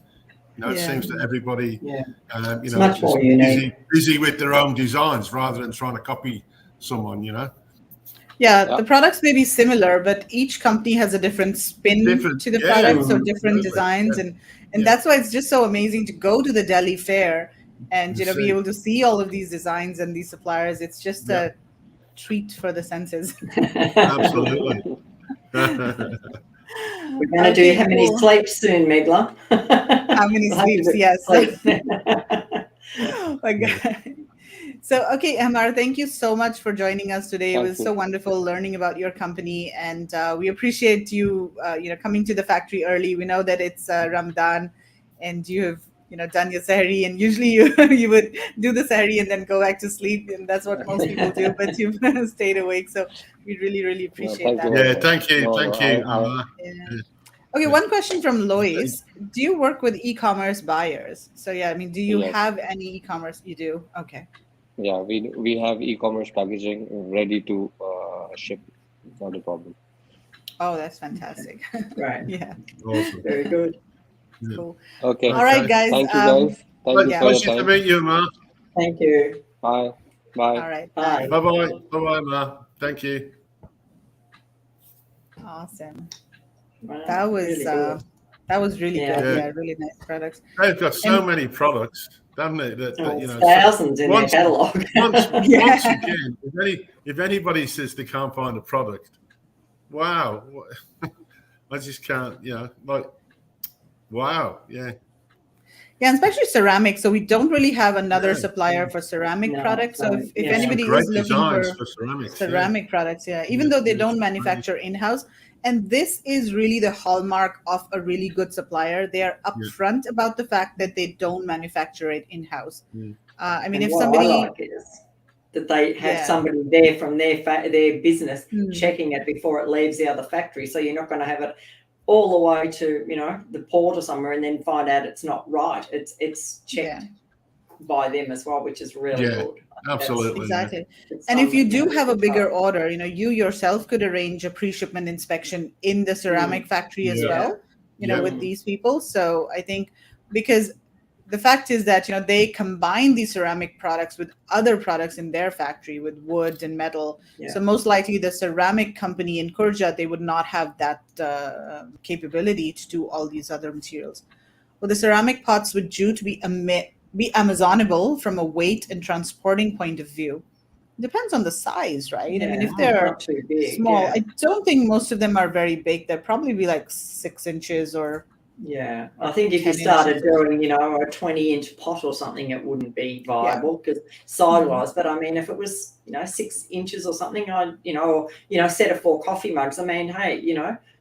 It seems that everybody, it's much more unique. busy with their own designs rather than trying to copy someone. The products may be similar, but each company has a different spin to the product, so different designs, and that's why it's just so amazing to go to the Delhi fair and be able to see all of these designs and these suppliers. It's just a treat for the senses. Absolutely. We're going to do how many sleeps soon, Megla? How many sleeps? Yes. Oh my God. So, okay, Amar, thank you so much for joining us today. It was so wonderful learning about your company, and we appreciate you, coming to the factory early. We know that it's Ramadan, and you have, done your sahri, and usually you would do the sahri and then go back to sleep, and that's what most people do. But you've stayed awake, so we really, really appreciate that. Yeah, thank you. Okay, one question from Lois. Do you work with e-commerce buyers? So do you have any e-commerce? You do? Okay. Yeah, we have e-commerce packaging ready to ship. Not a problem. Oh, that's fantastic. Right. Yeah. Awesome. Very good. Cool. Okay. All right, guys. Thank you, guys. Thank you for your Pleasure time. to meet you, Ma. Thank you. Bye. Bye. All right. Bye. Bye-bye. Bye-bye, Ma. Thank you. Awesome. Wow, That was really good. that was really Yeah. good. Yeah, really nice products. They've got so many products, haven't they? Thousands in their catalogue. Once again, if anybody says they can't find a product, wow, I just can't. Wow, yeah. Yeah, and especially ceramic. So we don't really have another supplier for ceramic products. So if anybody is looking for ceramic products, even though they don't manufacture in-house, and this is really the hallmark of a really good supplier. They are upfront about the fact that they don't manufacture it in-house. I mean, if somebody is that they have somebody there from their business checking it before it leaves the other factory, so you're not going to have it all the way to the port or somewhere and then find out it's not right. It's checked by them as well, which is really good. Absolutely. Exactly. And if you do have a bigger order, you yourself could arrange a pre-shipment inspection in the ceramic factory as well, with these people. So I think because the fact is that, they combine these ceramic products with other products in their factory with wood and metal. So most likely the ceramic company in Kurja, they would not have that capability to do all these other materials. Well, the ceramic pots would jute be Amazonable from a weight and transporting point of view. Depends on the size, right? I mean, if they're small, I don't think most of them are very big. They'll probably be like 6 inches or Yeah, I think if you 10 started inches. doing, a 20-inch pot or something, it wouldn't be viable because size-wise. But I mean, if it was, 6 inches or something, a set of 4 coffee mugs. I mean, hey,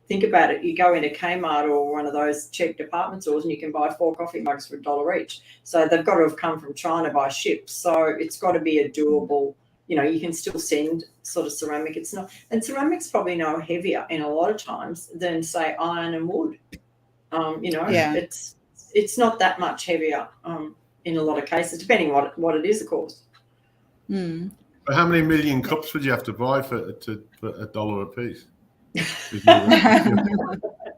think about it. You go into Kmart or one of those cheap department stores, and you can buy 4 coffee mugs for $1 each. So they've got to have come from China by ship. So it's got to be a doable. You can still send sort of ceramic. It's not, and ceramic's probably no heavier in a lot of times than say iron and wood. It's not that much heavier in a lot of cases, depending what it is, of course. Mm. But how many million cups would you have to buy for $1 a piece? The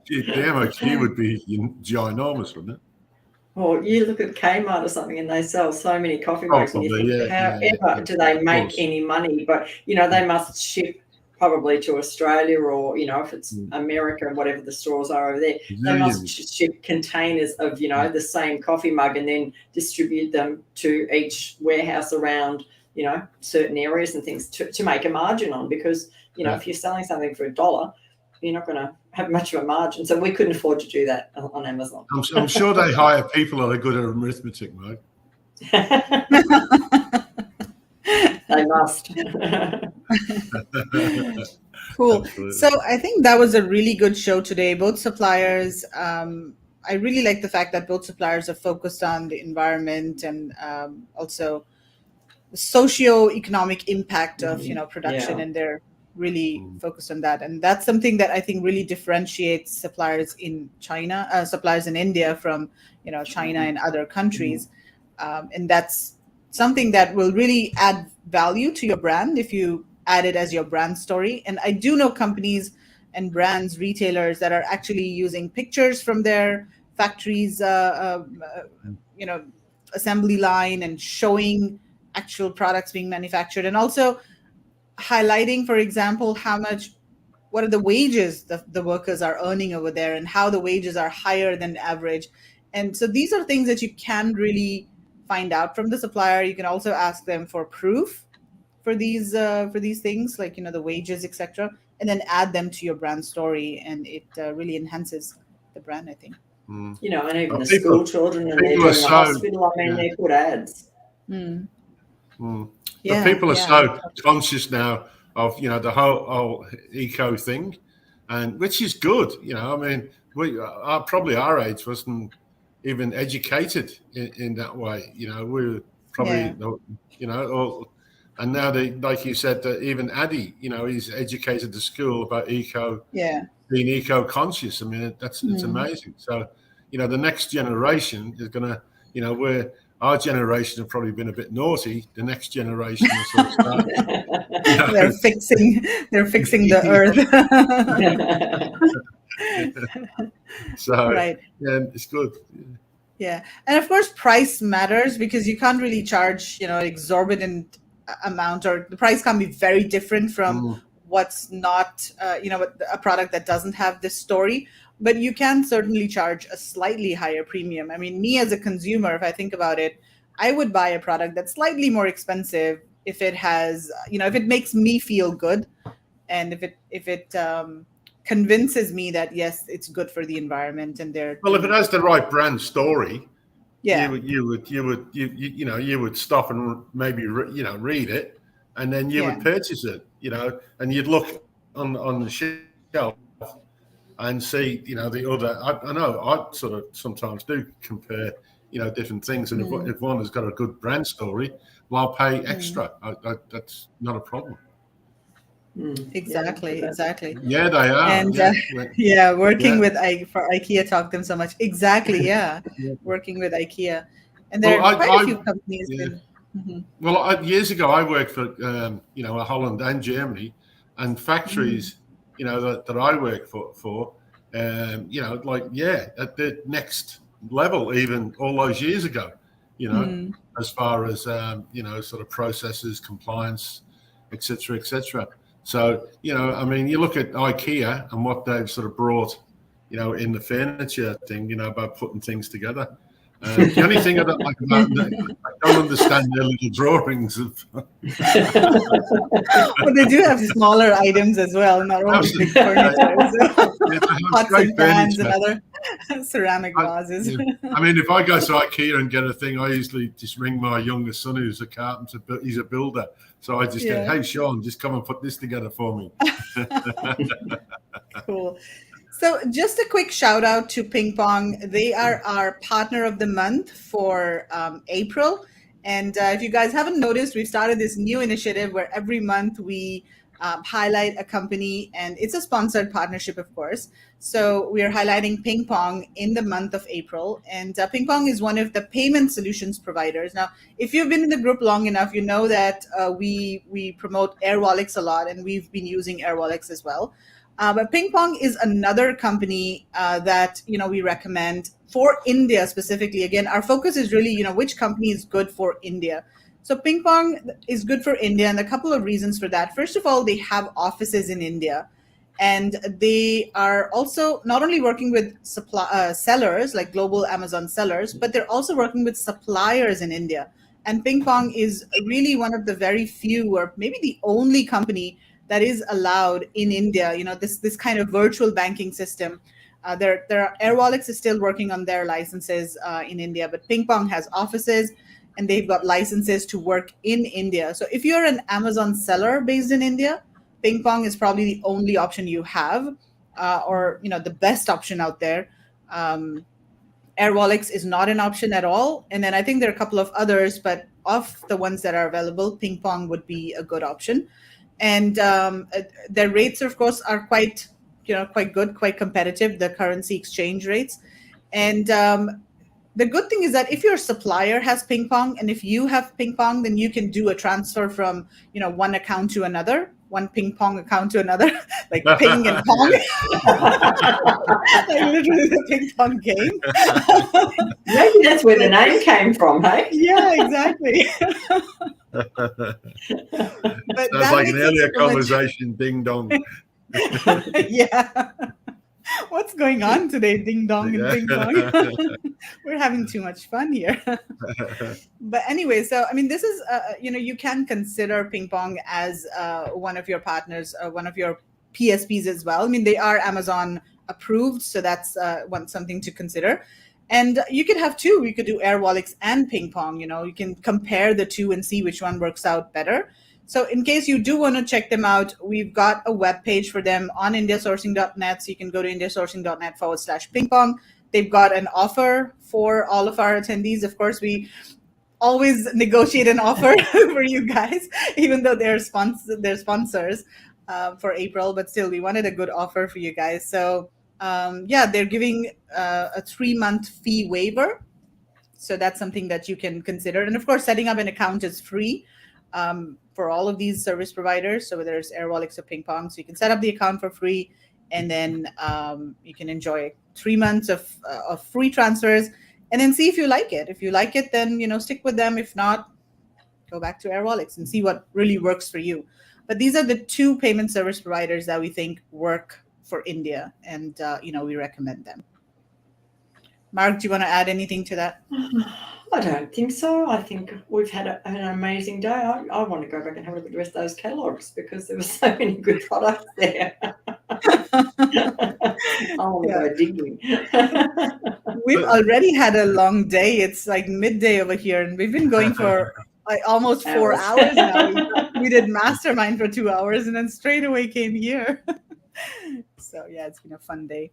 MOQ would be ginormous, wouldn't it? Or you look at Kmart or something, and they sell so many coffee mugs, and you think, however do they make any money? But they must ship probably to Australia, or if it's America and whatever the stores are over there, they must ship containers of the same coffee mug and then distribute them to each warehouse around certain areas and things to make a margin on, because if you're selling something for $1, you're not going to have much of a margin. So we couldn't afford to do that on Amazon. I'm sure they hire people that are good at arithmetic, mate. They must. Cool. Absolutely. So I think that was a really good show today. Both suppliers, I really like the fact that both suppliers are focused on the environment and also the socio-economic impact of production, and they're really focused on that. And that's something that I think really differentiates suppliers in China, suppliers in India from China and other countries. And that's something that will really add value to your brand if you add it as your brand story. And I do know companies and brands, retailers that are actually using pictures from their factories, assembly line, and showing actual products being manufactured, and also highlighting, for example, what are the wages the workers are earning over there, and how the wages are higher than average. And so these are things that you can really find out from the supplier. You can also ask them for proof for these things, like the wages, etc., and then add them to your brand story, and it really enhances the brand, I think. And even the school children, and they're doing the hospital. I mean, they put ads. But people are so conscious now of the whole eco thing, and which is good. I mean, probably our age wasn't even educated in that way. We were probably and now like you said, that even Addy, he's educated the school about being eco conscious. I mean, it's amazing. So the next generation is gonna where our generation have probably been a bit naughty. The next generation will sort of start. They're fixing the earth. So right. Yeah, it's good. Yeah, and of course, price matters, because you can't really charge exorbitant amount, or the price can be very different from what's not a product that doesn't have this story. But you can certainly charge a slightly higher premium. I mean, me as a consumer, if I think about it, I would buy a product that's slightly more expensive if it has, if it makes me feel good, and if it convinces me that yes, it's good for the environment, and they're if it has the right brand story, yeah, you would stop and maybe read it, and then you would purchase it, and you'd look on the shelf and see, the other. I know I sort of sometimes do compare, different things, and if one has got a good brand story, well, I'll pay extra. That's not a problem. Exactly. Yeah, they are. And working with for IKEA taught them so much. Exactly. Yeah, working with IKEA, and there are quite a few companies. Well, years ago, I worked for Holland and Germany, and factories, that I worked for, at the next level, even all those years ago, as far as sort of processes, compliance, etc., etc. So I mean, you look at IKEA and what they've sort of brought, in the furniture thing, about putting things together. The only thing I don't like about them, I don't understand their little drawings of. But they do have smaller items as well, not only big furniture. So pots and pans and other ceramic vases. I mean, if I go to IKEA and get a thing, I usually just ring my youngest son, who's a carpenter, but he's a builder. So I just go, hey, Sean, just come and put this together for me. Cool. So just a quick shout out to PingPong. They are our partner of the month for April. And if you guys haven't noticed, we've started this new initiative where every month we highlight a company, and it's a sponsored partnership, of course. So we are highlighting PingPong in the month of April. And PingPong is one of the payment solutions providers. Now, if you've been in the group long enough, you know that we promote Airwallex a lot, and we've been using Airwallex as well. But PingPong is another company that we recommend for India specifically. Again, our focus is really which company is good for India. So PingPong is good for India, and a couple of reasons for that. First of all, they have offices in India, and they are also not only working with sellers like global Amazon sellers, but they're also working with suppliers in India. And PingPong is really one of the very few, or maybe the only company that is allowed in India, this kind of virtual banking system. Airwallex is still working on their licenses in India, but PingPong has offices and they've got licenses to work in India. So if you're an Amazon seller based in India, PingPong is probably the only option you have, or the best option out there. Airwallex is not an option at all. And then I think there are a couple of others, but of the ones that are available, PingPong would be a good option. And their rates, of course, are quite good, quite competitive, the currency exchange rates. And the good thing is that if your supplier has PingPong and if you have PingPong, then you can do a transfer from one account to another, one PingPong account to another, like ping and pong. Like literally the ping pong game. Maybe that's where the name came from, hey? Yeah, exactly. But sounds like an earlier conversation, ding dong. Yeah. What's going on today, ding dong and ping pong? We're having too much fun here. But anyway, so I mean, this is you can consider PingPong as one of your partners, one of your PSPs as well. I mean, they are Amazon approved, so that's something to consider. And you could have two. You could do Airwallex and PingPong. You can compare the two and see which one works out better. So in case you do want to check them out, we've got a web page for them on indiasourcing.net. So you can go to indiasourcing.net/PingPong. They've got an offer for all of our attendees. Of course, we always negotiate an offer for you guys, even though they're sponsors for April. But still, we wanted a good offer for you guys. So they're giving a 3-month fee waiver. So that's something that you can consider. And of course, setting up an account is free for all of these service providers. So whether it's Airwallex or PingPong, so you can set up the account for free, and then you can enjoy 3 months of free transfers, and then see if you like it. If you like it, then stick with them. If not, go back to Airwallex and see what really works for you. But these are the two payment service providers that we think work for India, and we recommend them. Mark, do you want to add anything to that? I don't think so. I think we've had an amazing day. I want to go back and have a look at the rest of those catalogs because there were so many good products there. I want to go digging. We've already had a long day. It's like midday over here, and we've been going for like almost 4 hours now. We did mastermind for 2 hours, and then straight away came here. So yeah, it's been a fun day.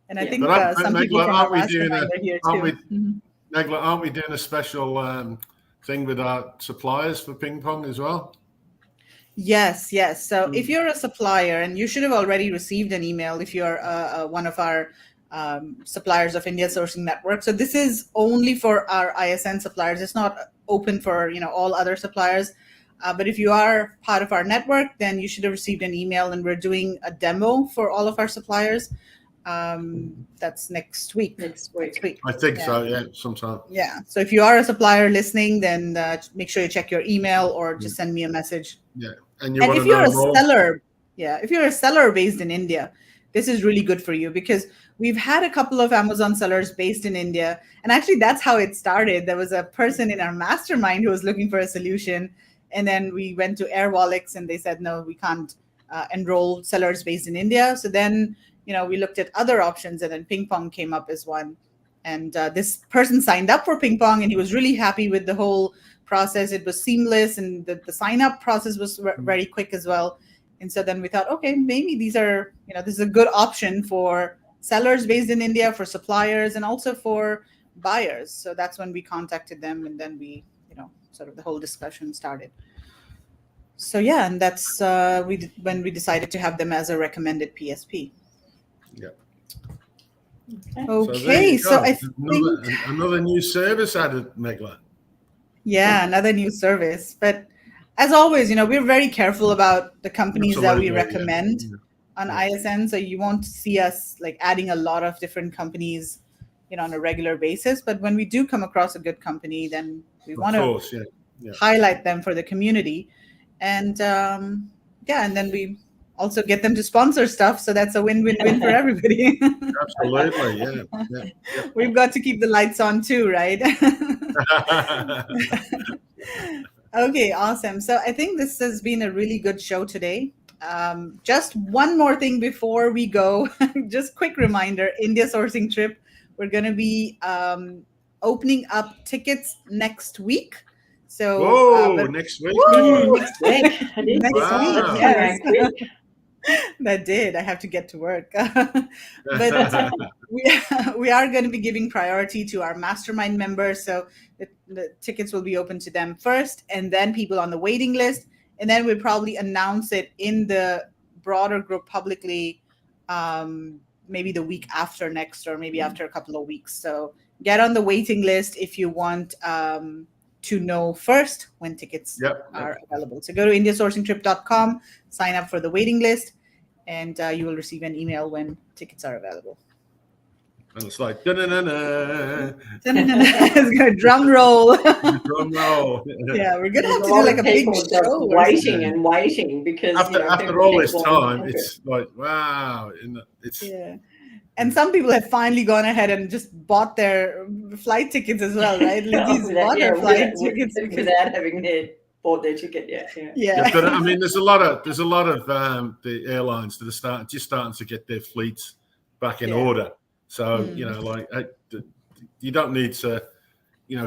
And I think some people from our mastermind are here too. Negla, aren't we doing a special thing with our suppliers for PingPong as well? Yes. So if you're a supplier, and you should have already received an email if you're one of our suppliers of India Sourcing Network. So this is only for our ISN suppliers. It's not open for all other suppliers. But if you are part of our network, then you should have received an email, and we're doing a demo for all of our suppliers. That's next week. I think so, yeah, sometime. Yeah. So if you are a supplier listening, then make sure you check your email or just send me a message. Yeah. And if you're a seller, if you're a seller based in India, this is really good for you, because we've had a couple of Amazon sellers based in India. And actually, that's how it started. There was a person in our mastermind who was looking for a solution. And then we went to Airwallex and they said, no, we can't enroll sellers based in India. So then, we looked at other options, and then PingPong came up as one. And this person signed up for PingPong, and he was really happy with the whole process. It was seamless, and the sign up process was very quick as well. And so then we thought, okay, maybe this is a good option for sellers based in India, for suppliers, and also for buyers. So that's when we contacted them, and then we, sort of the whole discussion started. So yeah, and that's when we decided to have them as a recommended PSP. Yeah. Okay, so I think another new service added, Megla. Yeah, another new service. But as always, we're very careful about the companies that we recommend on ISN. So you won't see us like adding a lot of different companies, on a regular basis. But when we do come across a good company, then we want to highlight them for the community. And and then we also get them to sponsor stuff. So that's a win-win-win for everybody. Absolutely, yeah. We've got to keep the lights on too, right? Okay, awesome. So I think this has been a really good show today. Just one more thing before we go, just quick reminder, India sourcing trip. We're going to be opening up tickets next week. So next week. Next week. Yes. That did. I have to get to work. But we are going to be giving priority to our mastermind members. So the tickets will be open to them first, and then people on the waiting list. And then we'll probably announce it in the broader group publicly, maybe the week after next, or maybe after a couple of weeks. So get on the waiting list if you want to know first when tickets are available. So go to indiasourcingtrip.com, sign up for the waiting list, and you will receive an email when tickets are available. And it's like, da-na-na-na. It's going to drum roll. Drum roll. Yeah, we're going to have to There's do like a big people just show. waiting and waiting because After all this time, it's like, wow. Yeah. And some people have finally gone ahead and just bought their flight tickets as well, right? Lizzie's bought her flight tickets without having bought their ticket yet. Yeah. But I mean, there's a lot of the airlines that are starting to get their fleets back in order. So you don't need to,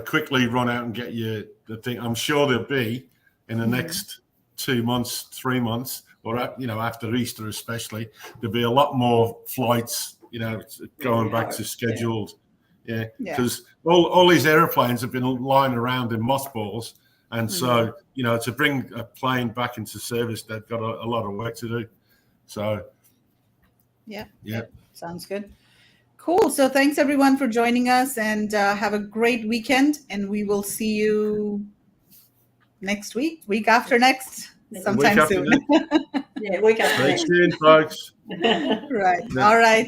quickly run out and get the thing. I'm sure there'll be in the next 2 months, 3 months, or after Easter especially, there'll be a lot more flights. Going back to scheduled, because all these airplanes have been lying around in mothballs, and so to bring a plane back into service, they've got a lot of work to do. So, yeah, sounds good. Cool. So thanks everyone for joining us, and have a great weekend. And we will see you next week after next, sometime soon. Week after Stay next. tuned, folks. Right. All right.